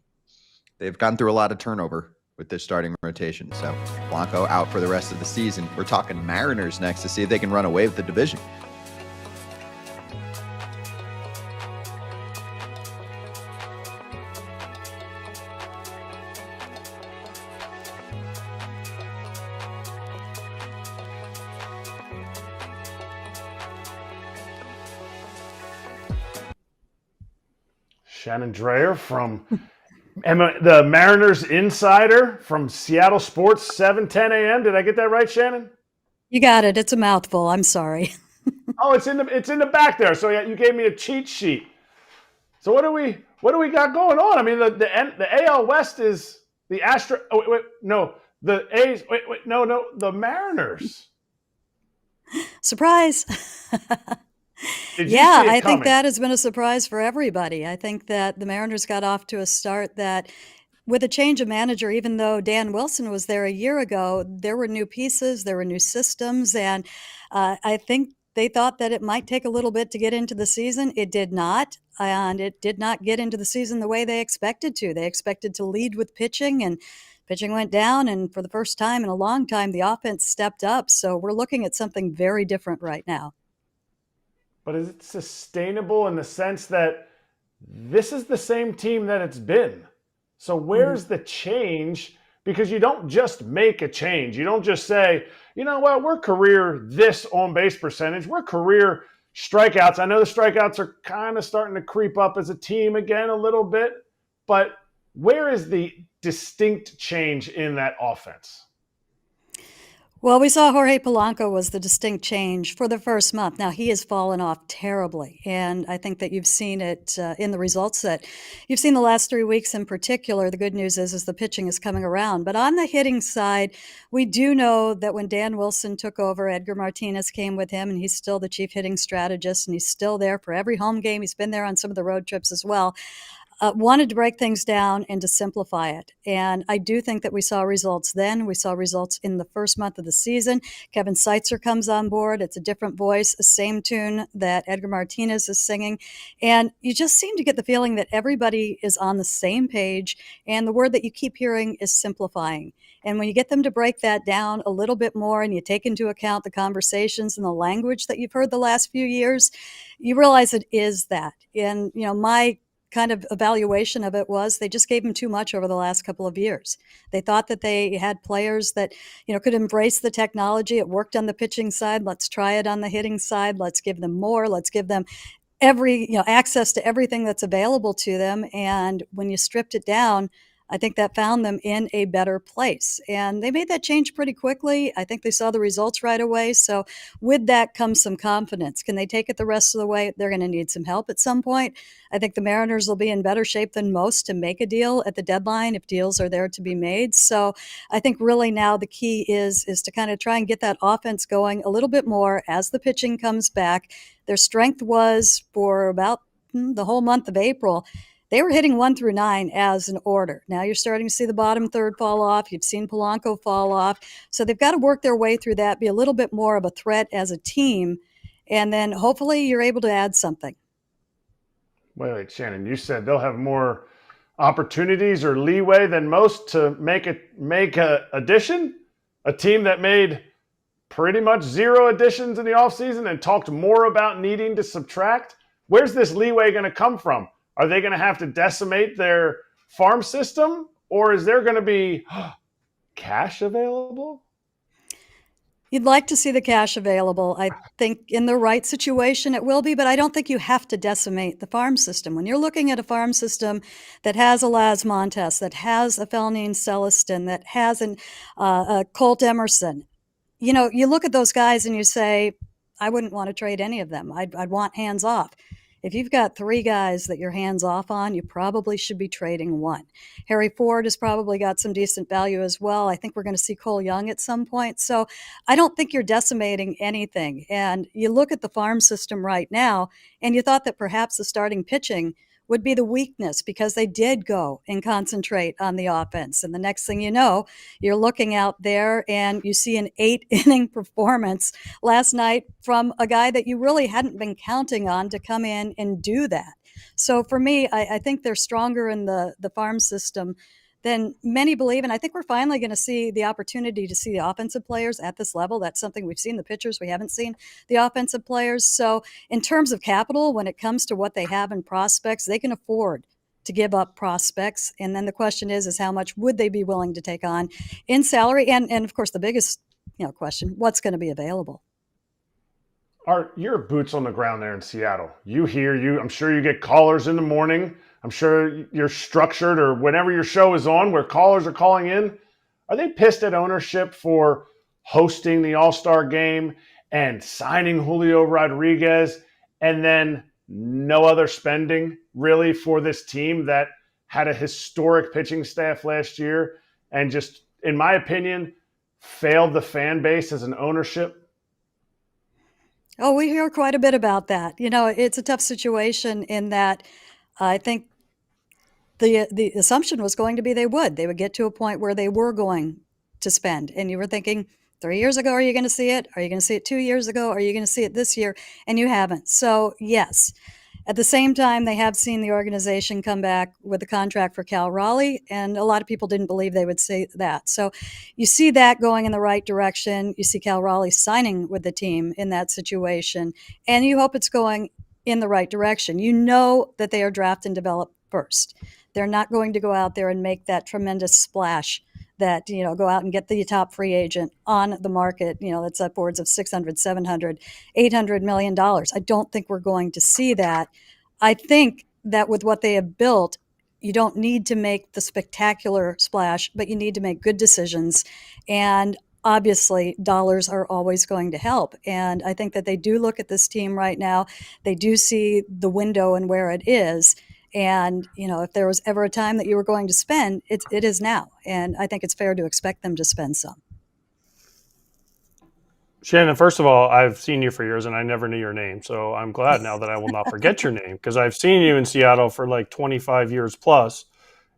they've gone through a lot of turnover with this starting rotation. So Blanco out for the rest of the season. We're talking Mariners next to see if they can run away with the division. Shannon Drayer from the Mariners Insider from Seattle Sports, 7:10 a.m. Did I get that right, Shannon? You got it. It's a mouthful. I'm sorry. Oh, it's in the back there. So yeah, you gave me a cheat sheet. So what do we got going on? I mean, the AL West is the Astro. Oh, wait, no, the A's. Wait, no, the Mariners. Surprise. Yeah, I think that has been a surprise for everybody. I think that the Mariners got off to a start that, with a change of manager, even though Dan Wilson was there a year ago, there were new pieces, there were new systems, and I think they thought that it might take a little bit to get into the season. It did not, and it did not get into the season the way they expected to. They expected to lead with pitching, and pitching went down, and for the first time in a long time, the offense stepped up. So we're looking at something very different right now. But is it sustainable in the sense that this is the same team that it's been? So where's the change? Because you don't just make a change. You don't just say, you know what, we're career this on-base percentage. We're career strikeouts. I know the strikeouts are kind of starting to creep up as a team again a little bit. But where is the distinct change in that offense? Well, we saw Jorge Polanco was the distinct change for the first month. Now, he has fallen off terribly, and I think that you've seen it in the results that you've seen the last 3 weeks in particular. The good news is the pitching is coming around. But on the hitting side, we do know that when Dan Wilson took over, Edgar Martinez came with him, and he's still the chief hitting strategist, and he's still there for every home game. He's been there on some of the road trips as well. Wanted to break things down and to simplify it. And I do think that we saw results then. We saw results in the first month of the season. Kevin Seitzer comes on board. It's a different voice, a same tune that Edgar Martinez is singing. And you just seem to get the feeling that everybody is on the same page. And the word that you keep hearing is simplifying. And when you get them to break that down a little bit more and you take into account the conversations and the language that you've heard the last few years, you realize it is that. And, my kind of evaluation of it was they just gave him too much over the last couple of years. They thought that they had players that, could embrace the technology. It worked on the pitching side. Let's try it on the hitting side. Let's give them more. Let's give them access to everything that's available to them. And when you stripped it down, I think that found them in a better place. And they made that change pretty quickly. I think they saw the results right away. So with that comes some confidence. Can they take it the rest of the way? They're going to need some help at some point. I think the Mariners will be in better shape than most to make a deal at the deadline if deals are there to be made. So I think really now the key is to kind of try and get that offense going a little bit more as the pitching comes back. Their strength was for about the whole month of April. They were hitting 1 through 9 as an order. Now you're starting to see the bottom third fall off. You've seen Polanco fall off. So they've got to work their way through that, be a little bit more of a threat as a team, and then hopefully you're able to add something. Wait, Shannon, you said they'll have more opportunities or leeway than most to make a addition? A team that made pretty much 0 additions in the offseason and talked more about needing to subtract? Where's this leeway going to come from? Are they going to have to decimate their farm system, or is there going to be cash available? You'd like to see the cash available. I think in the right situation it will be, but I don't think you have to decimate the farm system. When you're looking at a farm system that has a Laz Montes, that has a Felnine Celestin, that has a Colt Emerson, you look at those guys and you say, I wouldn't want to trade any of them. I'd want hands off. If you've got 3 guys that you're hands off on, you probably should be trading 1. Harry Ford has probably got some decent value as well. I think we're going to see Cole Young at some point. So I don't think you're decimating anything. And you look at the farm system right now, and you thought that perhaps the starting pitching would be the weakness, because they did go and concentrate on the offense. And the next thing you know, you're looking out there and you see an 8-inning performance last night from a guy that you really hadn't been counting on to come in and do that. So for me, I think they're stronger in the farm system than many believe. And I think we're finally going to see the opportunity to see the offensive players at this level. That's something we've seen the pitchers. We haven't seen the offensive players. So in terms of capital, when it comes to what they have in prospects, they can afford to give up prospects. And then the question is how much would they be willing to take on in salary? And of course, the biggest question, what's going to be available? Art, you're boots on the ground there in Seattle. I'm sure you get callers in the morning. I'm sure you're structured, or whenever your show is on where callers are calling in. Are they pissed at ownership for hosting the All-Star game and signing Julio Rodriguez and then no other spending really for this team that had a historic pitching staff last year and just, in my opinion, failed the fan base as an ownership? Oh, we hear quite a bit about that. It's a tough situation in that I think the assumption was going to be they would get to a point where they were going to spend. And you were thinking 3 years ago, are you going to see it? Are you going to see it 2 years ago? Are you going to see it this year? And you haven't. So yes, at the same time, they have seen the organization come back with a contract for Cal Raleigh, and a lot of people didn't believe they would say that. So you see that going in the right direction. You see Cal Raleigh signing with the team in that situation, and you hope it's going in the right direction. You know that they are draft and develop first. They're not going to go out there and make that tremendous splash that, go out and get the top free agent on the market, that's upwards of $600, $700, $800 million. I don't think we're going to see that. I think that with what they have built, you don't need to make the spectacular splash, but you need to make good decisions. And obviously, dollars are always going to help. And I think that they do look at this team right now. They do see the window and where it is. And, if there was ever a time that you were going to spend, it is now. And I think it's fair to expect them to spend some. Shannon, first of all, I've seen you for years and I never knew your name. So I'm glad now that I will not forget your name, because I've seen you in Seattle for like 25 years plus.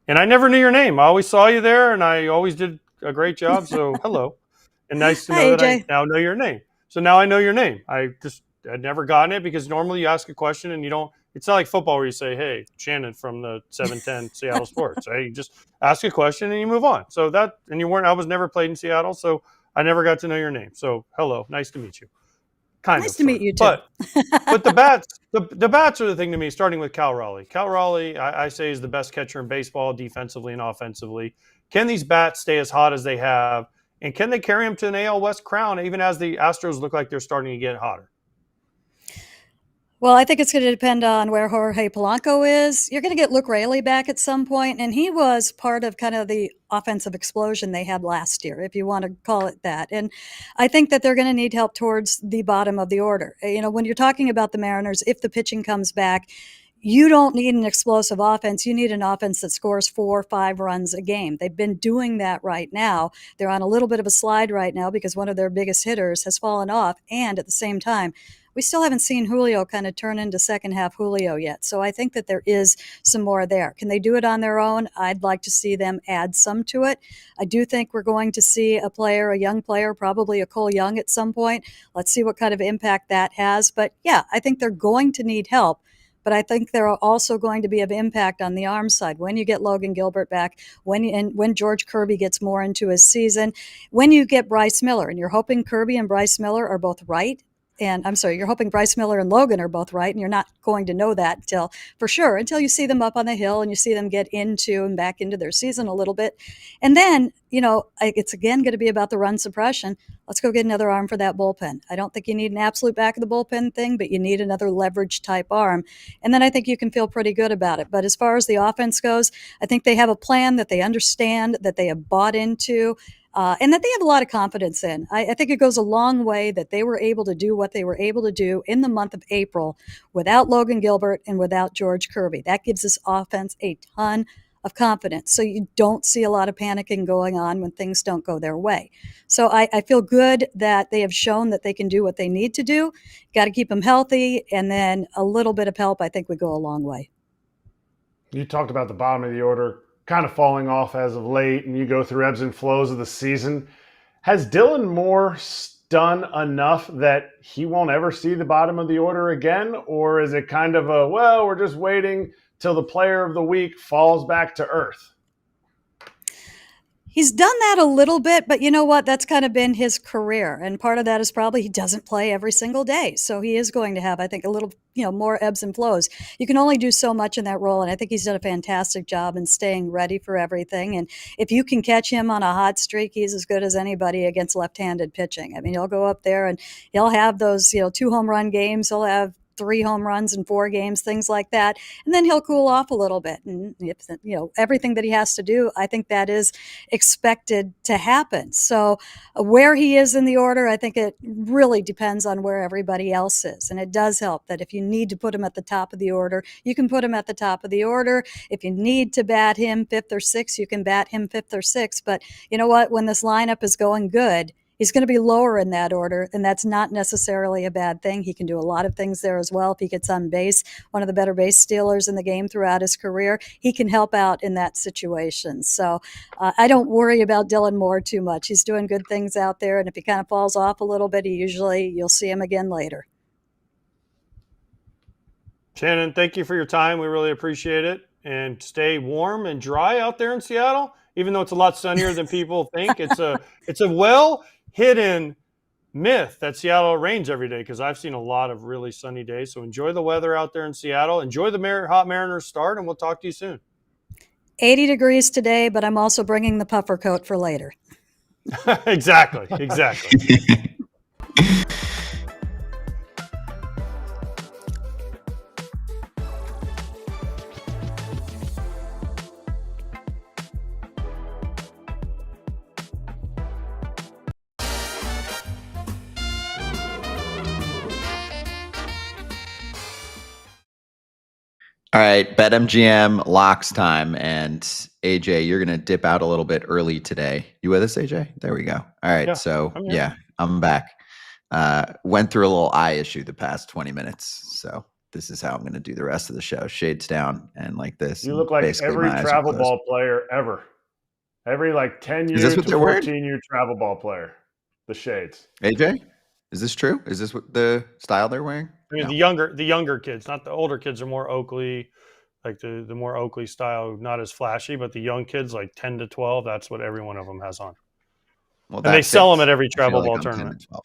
And I never knew your name. I always saw you there and I always did a great job. So hello. And nice to know that I now know your name. So now I know your name. I'd never gotten it, because normally you ask a question and you don't. It's not like football where you say, hey, Shannon from the 710 Seattle Sports. Right? You just ask a question and you move on. So I was never played in Seattle, so I never got to know your name. So hello, nice to meet you. Nice to meet you too. But the bats are the thing to me, starting with Cal Raleigh. Cal Raleigh, I say, is the best catcher in baseball, defensively and offensively. Can these bats stay as hot as they have? And can they carry them to an AL West crown, even as the Astros look like they're starting to get hotter? Well, I think it's going to depend on where Jorge Polanco is. You're going to get Luke Raley back at some point, and he was part of kind of the offensive explosion they had last year, if you want to call it that. And I think that they're going to need help towards the bottom of the order. When you're talking about the Mariners, if the pitching comes back, you don't need an explosive offense. You need an offense that scores 4 or 5 runs a game. They've been doing that right now. They're on a little bit of a slide right now because one of their biggest hitters has fallen off. And at the same time, we still haven't seen Julio kind of turn into second half Julio yet. So I think that there is some more there. Can they do it on their own? I'd like to see them add some to it. I do think we're going to see a young player, probably a Cole Young at some point. Let's see what kind of impact that has. But yeah, I think they're going to need help. But I think there are also going to be an impact on the arm side when you get Logan Gilbert back, when George Kirby gets more into his season, when you get Bryce Miller, and you're hoping Kirby and Bryce Miller are both right. And I'm sorry, you're hoping Bryce Miller and Logan are both right, and you're not going to know that until you see them up on the hill and you see them get into and back into their season a little bit. And then, it's again going to be about the run suppression. Let's go get another arm for that bullpen. I don't think you need an absolute back of the bullpen thing, but you need another leverage type arm. And then I think you can feel pretty good about it. But as far as the offense goes, I think they have a plan that they understand, that they have bought into, and that they have a lot of confidence in. I think it goes a long way that they were able to do what they were able to do in the month of April without Logan Gilbert and without George Kirby. That gives this offense a ton of confidence. So you don't see a lot of panicking going on when things don't go their way. So I feel good that they have shown that they can do what they need to do. Got to keep them healthy, and then a little bit of help, I think, would go a long way. You talked about the bottom of the order kind of falling off as of late, and you go through ebbs and flows of the season. Has Dylan Moore done enough that he won't ever see the bottom of the order again? Or is it kind of a, well, we're just waiting till the player of the week falls back to earth? He's done that a little bit, but you know what? That's kind of been his career. And part of that is probably he doesn't play every single day. So he is going to have, I think, a little, more ebbs and flows. You can only do so much in that role. And I think he's done a fantastic job in staying ready for everything. And if you can catch him on a hot streak, he's as good as anybody against left-handed pitching. I mean, he'll go up there and he'll have those, 2 home run games. He'll have 3 home runs in 4 games, things like that. And then he'll cool off a little bit. And, everything that he has to do, I think that is expected to happen. So where he is in the order, I think it really depends on where everybody else is. And it does help that if you need to put him at the top of the order, you can put him at the top of the order. If you need to bat him 5th or 6th, you can bat him 5th or 6th. But you know what? When this lineup is going good, he's going to be lower in that order, and that's not necessarily a bad thing. He can do a lot of things there as well. If he gets on base, one of the better base stealers in the game throughout his career, he can help out in that situation. So I don't worry about Dylan Moore too much. He's doing good things out there, and if he kind of falls off a little bit, you'll see him again later. Shannon, thank you for your time. We really appreciate it. And stay warm and dry out there in Seattle, even though it's a lot sunnier than people think. It's a well-hidden myth that Seattle rains every day, because I've seen a lot of really sunny days. So enjoy the weather out there in Seattle. Enjoy the Hot Mariners start, and we'll talk to you soon. 80 degrees today, but I'm also bringing the puffer coat for later. Exactly. All right, BetMGM locks time, and AJ, you're gonna dip out a little bit early today. You with us, AJ? There we go. All right, Yeah, so I'm here. I'm back. Went through a little eye issue the past 20 minutes, so this is how I'm gonna do the rest of the show. Shades down and like this. You look like basically every my eyes are travel closed. ball player ever. Every 10-year this to what they're wearing? 14-year travel ball player. The shades. AJ, is this true? Is this what the style they're wearing? I mean, No. the younger kids, not the older kids, are more Oakley, like the more Oakley style, not as flashy. But the young kids, like 10 to 12, that's what every one of them has on. Well, And they sell them fits. at every I feel travel like ball I'm 10 tournament. to 12.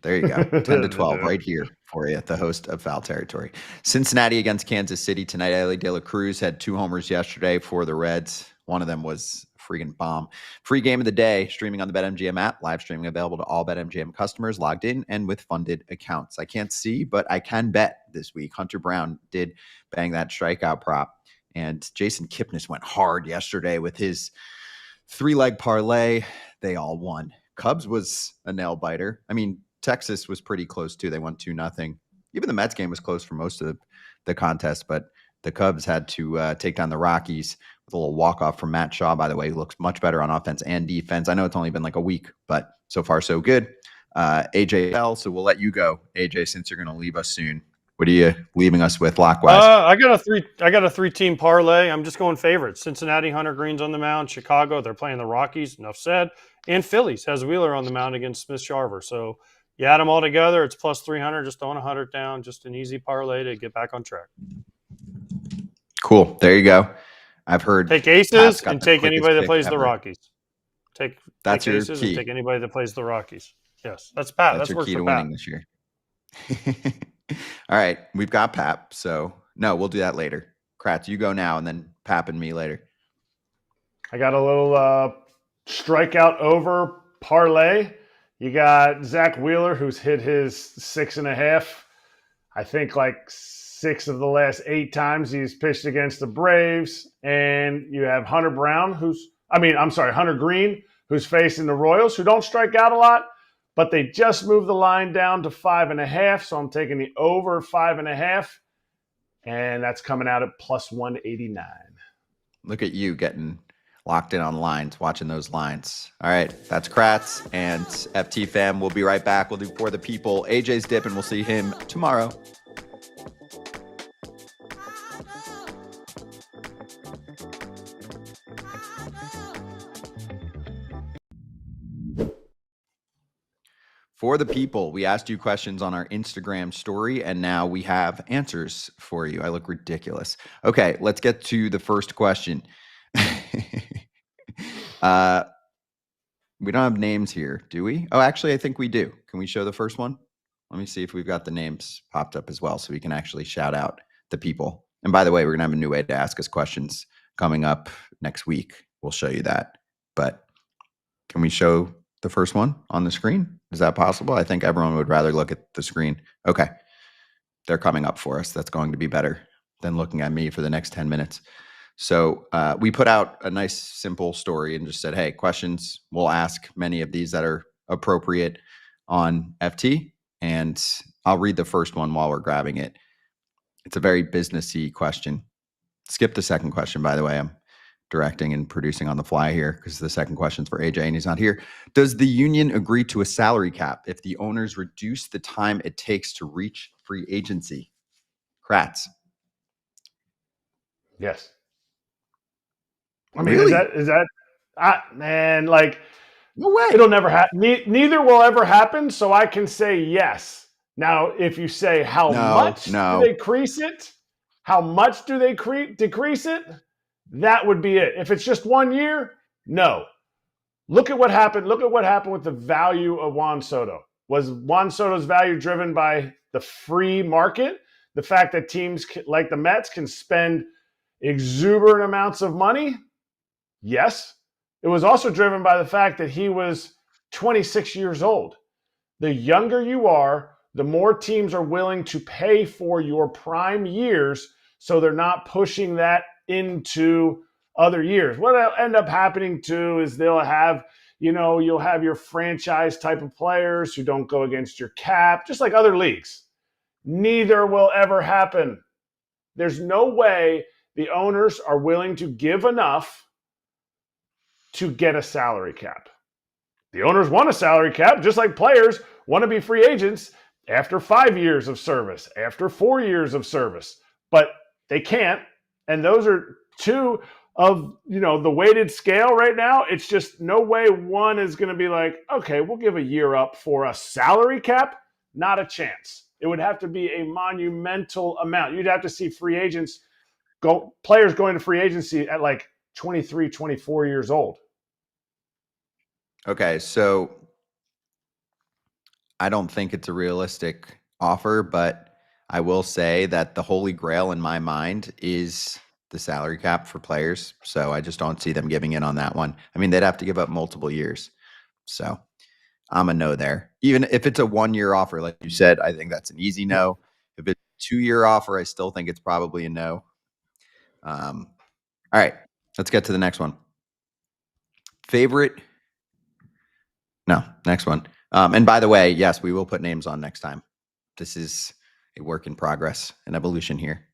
There you go. 10 to 12 right here for you, the host of Foul Territory. Cincinnati against Kansas City tonight. Ellie De La Cruz had 2 homers yesterday for the Reds. One of them was a freaking bomb. Free game of the day, streaming on the BetMGM app. Live streaming available to all BetMGM customers logged in and with funded accounts. I can't see, but I can bet this week. Hunter Brown did bang that strikeout prop. And Jason Kipnis went hard yesterday with his 3-leg parlay. They all won. Cubs was a nail biter. I mean, Texas was pretty close too. They won 2-0. Even the Mets game was close for most of the contest, but the Cubs had to take down the Rockies with a little walk-off from Matt Shaw, by the way, who looks much better on offense and defense. I know it's only been like a week, but so far so good. AJ fell, so we'll let you go, AJ, since you're going to leave us soon. What are you leaving us with, lock-wise? I got a 3-team parlay. I'm just going favorites. Cincinnati, Hunter Green's on the mound. Chicago, they're playing the Rockies. Enough said. And Phillies has Wheeler on the mound against Smith-Sharver. So you add them all together, it's plus 300. Just throwing 100 down. Just an easy parlay to get back on track. Cool. There you go. I've heard. Take aces and take anybody that plays the Rockies. That's take your aces key. And take anybody that plays the Rockies. Yes, that's Pat. That's your worked key for to Pat. winning this year. All right, we've got Pap. So no, we'll do that later. Kratz, you go now, and then Pap and me later. I got a little strikeout over parlay. You got Zach Wheeler, who's hit his 6.5. I think 6 of the last 8 times he's pitched against the Braves. And you have Hunter Green, who's facing the Royals, who don't strike out a lot, but they just moved the line down to 5.5. So I'm taking the over 5.5. And that's coming out at plus 189. Look at you getting locked in on lines, watching those lines. All right, that's Kratz and FT fam. We'll be right back. We'll do For the People. AJ's dipping. We'll see him tomorrow. For the people, we asked you questions on our Instagram story, and now we have answers for you. I look ridiculous. Okay, let's get to the first question. We don't have names here, do we? Oh, actually, I think we do. Can we show the first one? Let me see if we've got the names popped up as well, so we can actually shout out the people. And by the way, we're going to have a new way to ask us questions coming up next week. We'll show you that. But can we show the first one on the screen? Is that possible? I think everyone would rather look at the screen. Okay. They're coming up for us. That's going to be better than looking at me for the next 10 minutes. So we put out a nice, simple story and just said, hey, questions. We'll ask many of these that are appropriate on FT. And I'll read the first one while we're grabbing it. It's a very businessy question. Skip the second question, by the way. I'm directing and producing on the fly here because the second question's for AJ and he's not here. Does the union agree to a salary cap if the owners reduce the time it takes to reach free agency? Kratz. Yes. I mean, Really? is that man, like, No way. it'll never happen. Neither will ever happen. So I can say yes. Now, if you say how much do they decrease it, how much do they decrease it? That would be it. If it's just 1 year, no. Look at what happened. Look at what happened with the value of Juan Soto. Was Juan Soto's value driven by the free market? The fact that teams like the Mets can spend exuberant amounts of money? Yes. It was also driven by the fact that he was 26 years old. The younger you are, the more teams are willing to pay for your prime years, so they're not pushing that into other years. What will end up happening too is they'll have, you'll have your franchise type of players who don't go against your cap, just like other leagues. Neither will ever happen. There's no way the owners are willing to give enough to get a salary cap. The owners want a salary cap, just like players want to be free agents after 5 years of service, after 4 years of service, but they can't. And those are two of, the weighted scale right now. It's just no way one is going to be like, okay, we'll give a year up for a salary cap. Not a chance. It would have to be a monumental amount. You'd have to see players going to free agency at like 23, 24 years old. Okay, so I don't think it's a realistic offer, but I will say that the holy grail in my mind is the salary cap for players. So I just don't see them giving in on that one. I mean, they'd have to give up multiple years. So I'm a no there. Even if it's a 1 year offer, like you said, I think that's an easy no. If it's a 2 year offer, I still think it's probably a no. All right, let's get to the next one. Next one. And by the way, yes, we will put names on next time. This is a work in progress, an evolution here.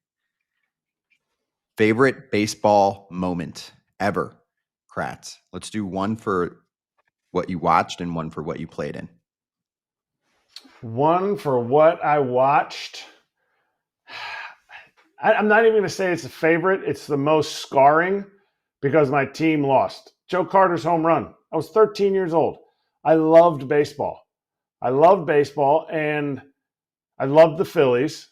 Favorite baseball moment ever, Kratz. Let's do one for what you watched and one for what you played in. One for what I watched. I'm not even going to say it's a favorite. It's the most scarring because my team lost. Joe Carter's home run. I was 13 years old. I loved baseball. And I loved the Phillies.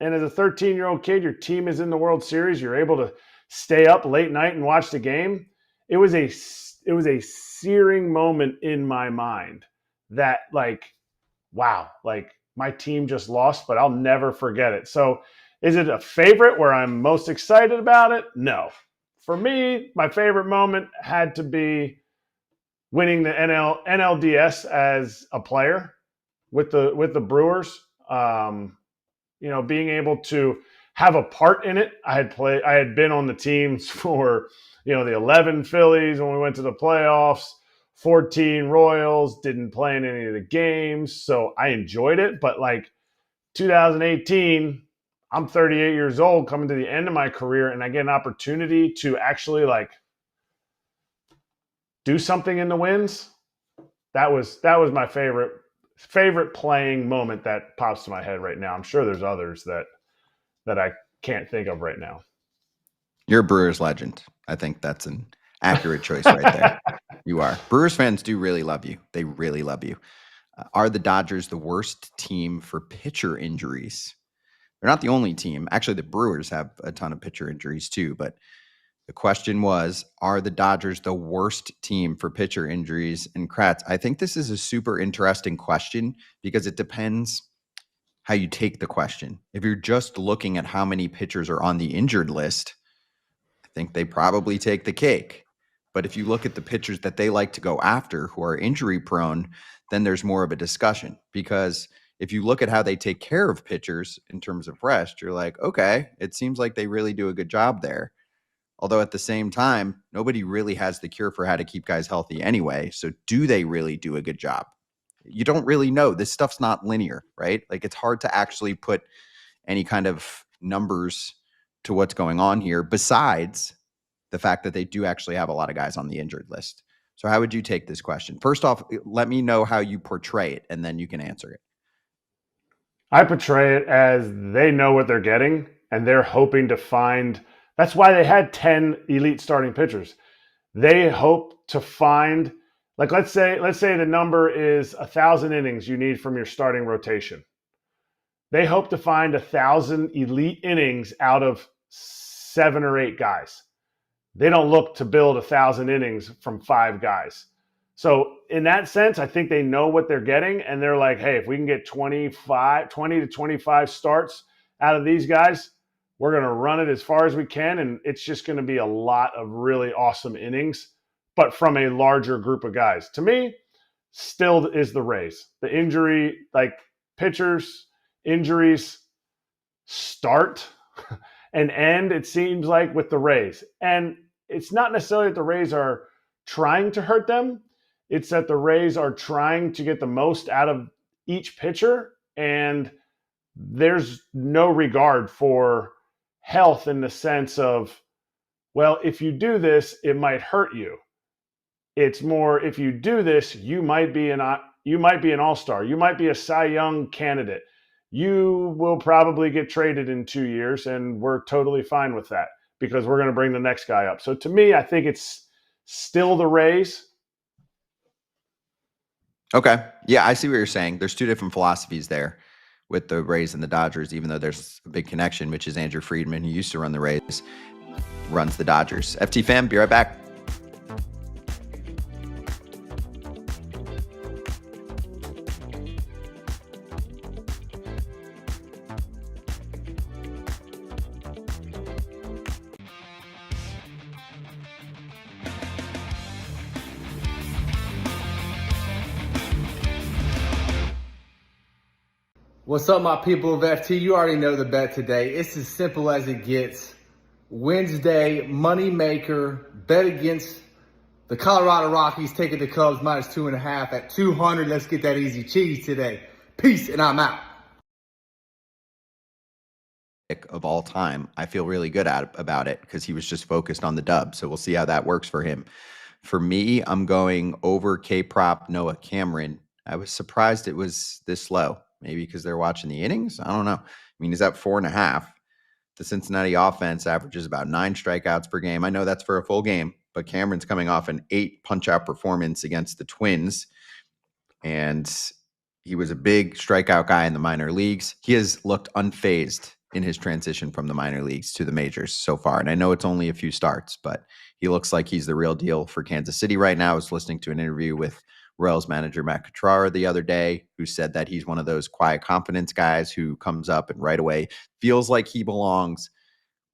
And as a 13-year-old kid, your team is in the World Series. You're able to stay up late night and watch the game. It was a searing moment in my mind that, wow, my team just lost, but I'll never forget it. So is it a favorite where I'm most excited about it? No. For me, my favorite moment had to be winning the NLDS as a player with the Brewers. Being able to have a part in it. I had been on the teams for, the 11 Phillies when we went to the playoffs, 14 Royals, didn't play in any of the games. So I enjoyed it. But 2018, I'm 38 years old, coming to the end of my career, and I get an opportunity to actually do something in the wins. That was my favorite playing moment that pops to my head right now. I'm sure there's others that I can't think of right now. You're a Brewers legend. I think that's an accurate choice right there. You are. Brewers fans do really love you. They really love you. Are the Dodgers the worst team for pitcher injuries? They're not the only team. Actually, the Brewers have a ton of pitcher injuries too, but the question was, are the Dodgers the worst team for pitcher injuries? And Kratz, I think this is a super interesting question because it depends how you take the question. If you're just looking at how many pitchers are on the injured list, I think they probably take the cake. But if you look at the pitchers that they like to go after who are injury prone, then there's more of a discussion. Because if you look at how they take care of pitchers in terms of rest, you're like, okay, it seems like they really do a good job there. Although at the same time, nobody really has the cure for how to keep guys healthy anyway. So do they really do a good job? You don't really know. This stuff's not linear, right? Like it's hard to actually put any kind of numbers to what's going on here besides the fact that they do actually have a lot of guys on the injured list. So how would you take this question? First off, let me know how you portray it, and then you can answer it. I portray it as they know what they're getting, and they're hoping to find. That's why they had 10 elite starting pitchers. They hope to find, like let's say the number is 1,000 innings you need from your starting rotation. They hope to find 1,000 elite innings out of 7 or 8 guys. They don't look to build 1,000 innings from 5 guys. So in that sense, I think they know what they're getting, and they're like, hey, if we can get 20 to 25 starts out of these guys, we're going to run it as far as we can, and it's just going to be a lot of really awesome innings, but from a larger group of guys. To me, still is the Rays. The injury, like pitchers, injuries start and end, it seems like, with the Rays. And it's not necessarily that the Rays are trying to hurt them. It's that the Rays are trying to get the most out of each pitcher, and there's no regard for health in the sense of, well, if you do this, it might hurt you. It's more, if you do this, you might be an all-star. You might be a Cy Young candidate. You will probably get traded in 2 years, and we're totally fine with that because we're going to bring the next guy up. So to me, I think it's still the Rays. Okay. Yeah, I see what you're saying. There's two different philosophies there with the Rays and the Dodgers, even though there's a big connection, which is Andrew Friedman, who used to run the Rays, runs the Dodgers. FT fam, be right back. What's up, my people of FT? You already know the bet today. It's as simple as it gets. Wednesday, money maker, bet against the Colorado Rockies, taking the Cubs -2.5 at 200. Let's get that easy cheese today. Peace, and I'm out. Of all time, I feel really good about it because he was just focused on the dub. So we'll see how that works for him. For me, I'm going over K-prop Noah Cameron. I was surprised it was this low. Maybe because they're watching the innings. I don't know. I mean, he's at 4.5. The Cincinnati offense averages about 9 strikeouts per game. I know that's for a full game, but Cameron's coming off an 8 punch-out performance against the Twins, and he was a big strikeout guy in the minor leagues. He has looked unfazed in his transition from the minor leagues to the majors so far, and I know it's only a few starts, but he looks like he's the real deal for Kansas City right now. I was listening to an interview with Royals manager Matt Catrara the other day, who said that he's one of those quiet confidence guys who comes up and right away feels like he belongs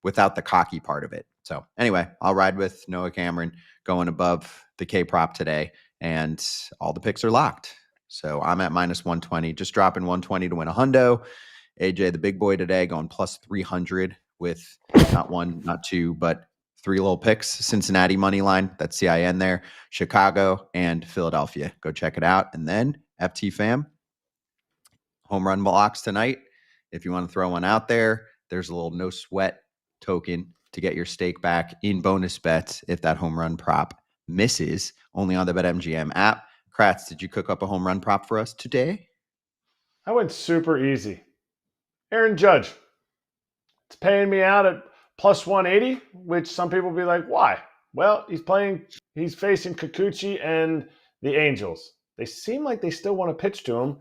without the cocky part of it. So anyway, I'll ride with Noah Cameron going above the K prop today, and all the picks are locked. So I'm at -120, just dropping 120 to win a hundo. AJ, the big boy today, going +300 with not 1, not 2, but 3 little picks. Cincinnati money line, that's CIN there. Chicago and Philadelphia. Go check it out. And then FT fam, home run blocks tonight. If you want to throw one out there, there's a little no sweat token to get your stake back in bonus bets if that home run prop misses, only on the BetMGM app. Kratz, did you cook up a home run prop for us today? I went super easy. Aaron Judge. It's paying me out at +180, which some people will be like, why? Well, he's facing Kikuchi and the Angels. they seem like they still want to pitch to him.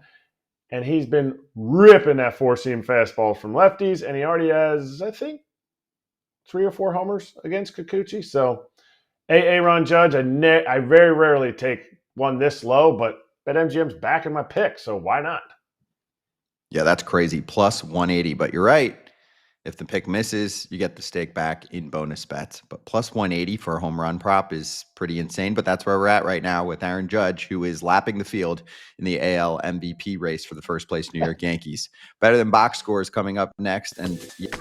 And he's been ripping that four-seam fastball from lefties, and he already has, I think, 3 or 4 homers against Kikuchi. So, Aaron Judge, I very rarely take one this low, but BetMGM's backing my pick, so why not? Yeah, that's crazy. Plus 180. But you're right. If the pick misses, you get the stake back in bonus bets. But plus 180 for a home run prop is pretty insane. But that's where we're at right now with Aaron Judge, who is lapping the field in the AL MVP race for the first place New York Yankees. Better than box scores coming up next. And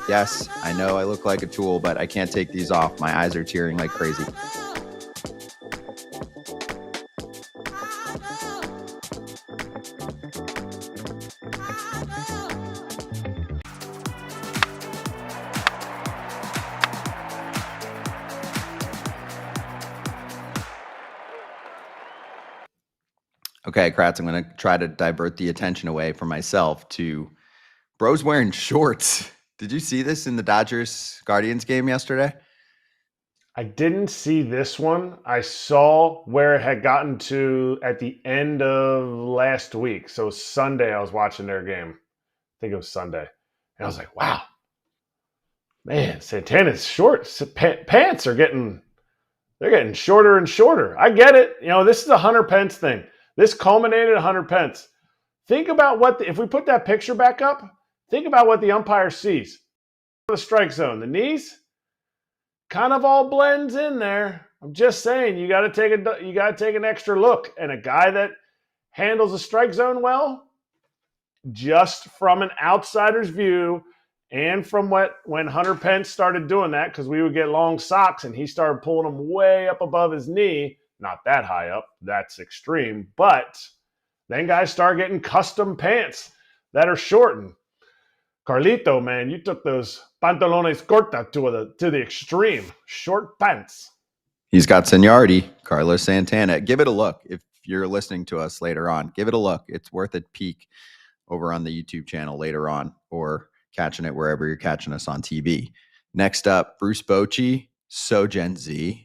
yes, I know I look like a tool, but I can't take these off. My eyes are tearing like crazy. Okay, Kratz, I'm going to try to divert the attention away from myself to bro's wearing shorts. Did you see this in the Dodgers-Guardians game yesterday? I didn't see this one. I saw where it had gotten to at the end of last week. So Sunday, I was watching their game. I think it was Sunday. And I was like, wow. Man, Santana's shorts. Pants are getting shorter and shorter. I get it. You know, this is a Hunter Pence thing. This culminated at Hunter Pence. Think about if we put that picture back up, think about what the umpire sees. The strike zone, the knees, kind of all blends in there. I'm just saying, you got to take an extra look. And a guy that handles the strike zone well, just from an outsider's view, and from when Hunter Pence started doing that, because we would get long socks and he started pulling them way up above his knee. Not that high up. That's extreme. But then guys start getting custom pants that are shortened. Carlito, man, you took those pantalones corta to the extreme. Short pants. He's got seniority, Carlos Santana. Give it a look. If you're listening to us later on, give it a look. It's worth a peek over on the YouTube channel later on, or catching it wherever you're catching us on TV. Next up, Bruce Bochy, So Gen Z.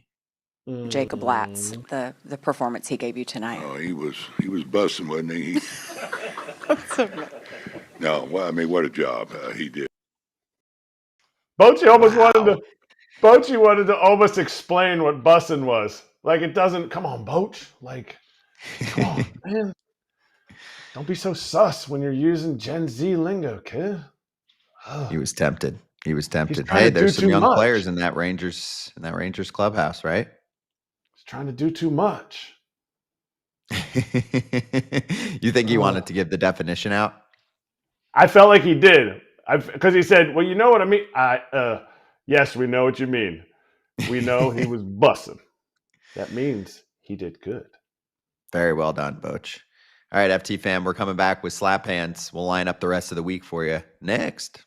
Jacob Latz, the performance he gave you tonight. Oh, he was busting, wasn't he? No, well, I mean, what a job he did. Bochy wanted to almost explain what bussin' was. Like, it doesn't. Come on, Boch. Like, come on, man. Don't be so sus when you're using Gen Z lingo, kid. He was tempted. Hey, there's some young players in that Rangers clubhouse, right? Trying to do too much. You think he wanted to give the definition out? I felt like he did. Because he said, well, you know what I mean? Yes, we know what you mean. We know he was bussing. That means he did good. Very well done, Boch. All right, FT fam, we're coming back with slap hands. We'll line up the rest of the week for you next.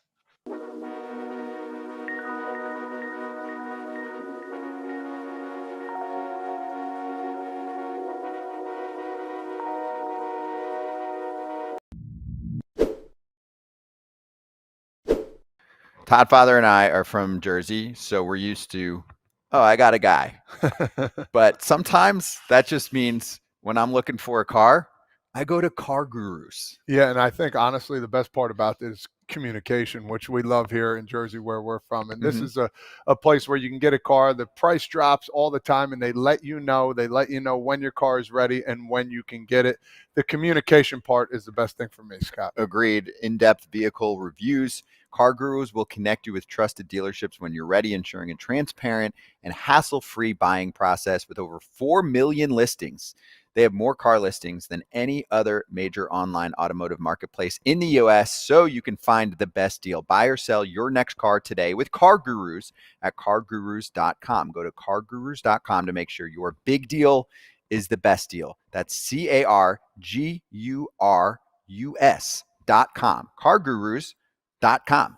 Todd Father and I are from Jersey, so we're used to, I got a guy. But sometimes that just means when I'm looking for a car, I go to Car Gurus. Yeah, and I think, honestly, the best part about this is communication, which we love here in Jersey where we're from. And this is a place where you can get a car. The price drops all the time, and they let you know when your car is ready and when you can get it. The communication part is the best thing for me, Scott. Agreed. In-depth vehicle reviews. Car Gurus will connect you with trusted dealerships when you're ready, ensuring a transparent and hassle-free buying process with over 4 million listings. They have more car listings than any other major online automotive marketplace in the U.S., so you can find the best deal. Buy or sell your next car today with Car Gurus at cargurus.com. Go to cargurus.com to make sure your big deal is the best deal. That's CARGURUS.com. cargurus.com.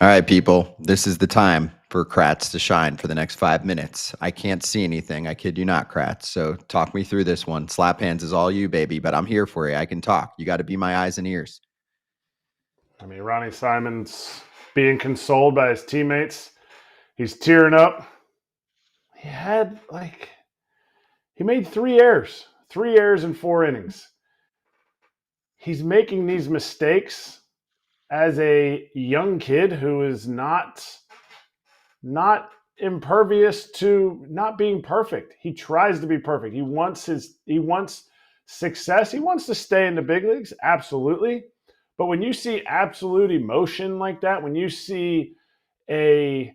All right, people, this is the time for Kratz to shine for the next 5 minutes. I can't see anything. I kid you not, Kratz. So talk me through this one. Slap hands is all you, baby, but I'm here for you. I can talk. You got to be my eyes and ears. I mean, Ronny Simon's being consoled by his teammates. He's tearing up. He made 3 errors in 4 innings. He's making these mistakes as a young kid who is not impervious to not being perfect. He tries to be perfect. He wants success. He wants to stay in the big leagues, absolutely. But when you see absolute emotion like that, when you see a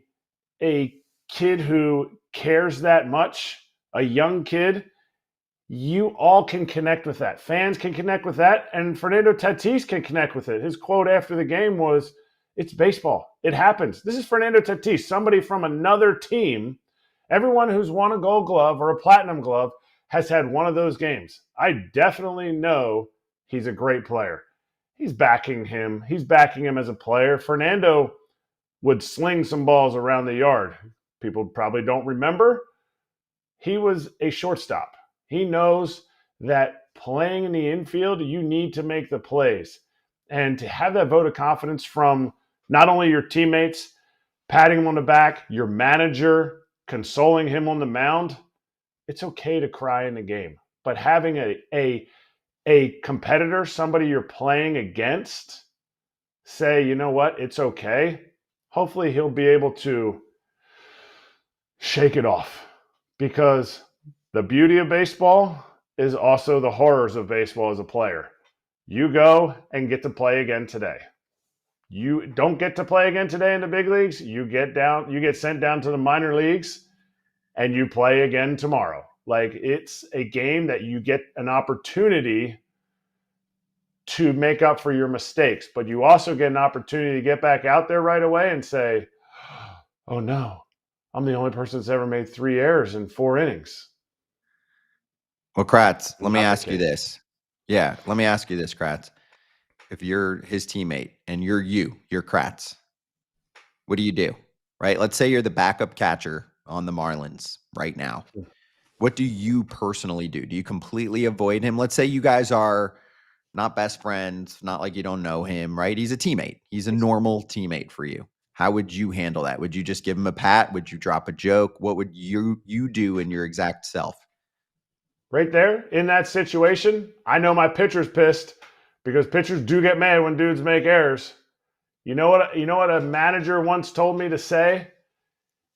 kid who cares that much, a young kid, you all can connect with that. Fans can connect with that, and Fernando Tatis can connect with it. His quote after the game was, "It's baseball. It happens." This is Fernando Tatis, somebody from another team. Everyone who's won a Gold Glove or a Platinum Glove has had one of those games. I definitely know he's a great player. He's backing him. He's backing him as a player. Fernando would sling some balls around the yard. People probably don't remember. He was a shortstop. He knows that playing in the infield, you need to make the plays. And to have that vote of confidence from not only your teammates, patting him on the back, your manager, consoling him on the mound, it's okay to cry in the game. But having a competitor, somebody you're playing against, say, you know what, it's okay. Hopefully he'll be able to shake it off, because the beauty of baseball is also the horrors of baseball as a player. You go and get to play again today. You don't get to play again today in the big leagues. You get sent down to the minor leagues and you play again tomorrow. Like, it's a game that you get an opportunity to make up for your mistakes, but you also get an opportunity to get back out there right away and say, "Oh no, I'm the only person that's ever made 3 errors in 4 innings." Well, Kratz, let me Not the ask you case. this. Yeah, let me ask you this, Kratz. If you're his teammate and you're Kratz, what do you do? Right? Let's say you're the backup catcher on the Marlins right now. What do you personally do? Do you completely avoid him? Let's say you guys are not best friends, not like you don't know him, right? He's a teammate. He's a normal teammate for you. How would you handle that? Would you just give him a pat? Would you drop a joke? What would you do in your exact self? Right there in that situation, I know my pitcher's pissed, because pitchers do get mad when dudes make errors. You know what a manager once told me to say?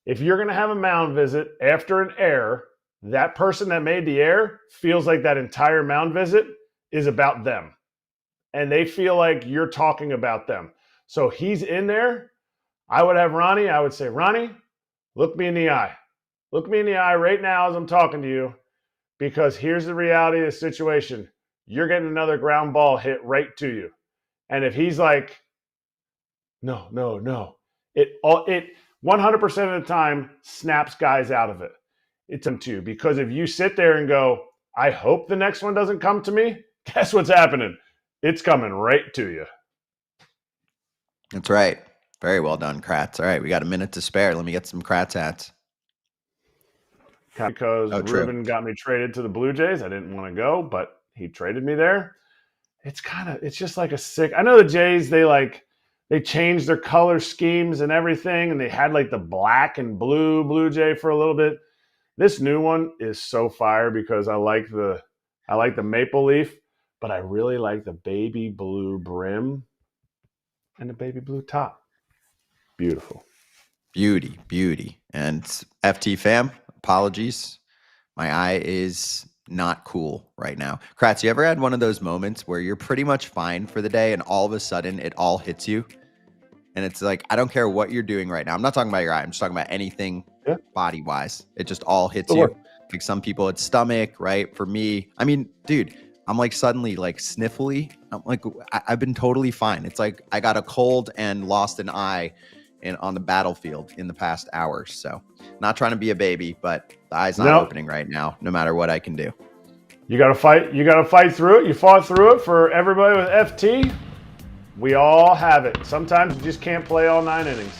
If you're going to have a mound visit after an error, that person that made the error feels like that entire mound visit is about them. And they feel like you're talking about them. So he's in there. I would have Ronny. I would say, "Ronny, look me in the eye. Look me in the eye right now as I'm talking to you. Because here's the reality of the situation. You're getting another ground ball hit right to you." And if he's like, "No, it 100% of the time snaps guys out of it. It's them too. Because if you sit there and go, "I hope the next one doesn't come to me," guess what's happening? It's coming right to you. That's right. Very well done, Kratz. All right, we got a minute to spare. Let me get some Kratz hats. Because Oh, true. Ruben got me traded to the Blue Jays. I didn't want to go, but he traded me there. It's just like a sick. I know the Jays, they changed their color schemes and everything, and they had like the black and Blue Jay for a little bit. This new one is so fire because I like the maple leaf, but I really like the baby blue brim and the baby blue top. Beautiful. Beauty. And FT fam, apologies My eye is not cool right now. Kratz, you ever had one of those moments where you're pretty much fine for the day and all of a sudden it all hits you? And it's like, I don't care what you're doing right now. I'm not talking about your eye. I'm just talking about anything body-wise. It just all hits you. Like some people, it's stomach, right? For me, I mean, dude, I'm like suddenly like sniffly. I'm like, I've been totally fine. It's like I got a cold and lost an eye on the battlefield in the past hours. So not trying to be a baby, but the eye's not opening right now, no matter what I can do. You got to fight. You got to fight through it. You fought through it. For everybody with FT, we all have it. Sometimes you just can't play all 9 innings.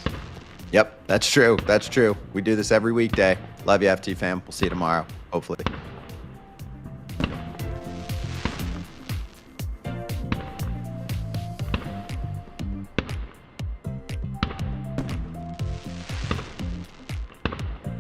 Yep, that's true. That's true. We do this every weekday. Love you, FT fam. We'll see you tomorrow, hopefully.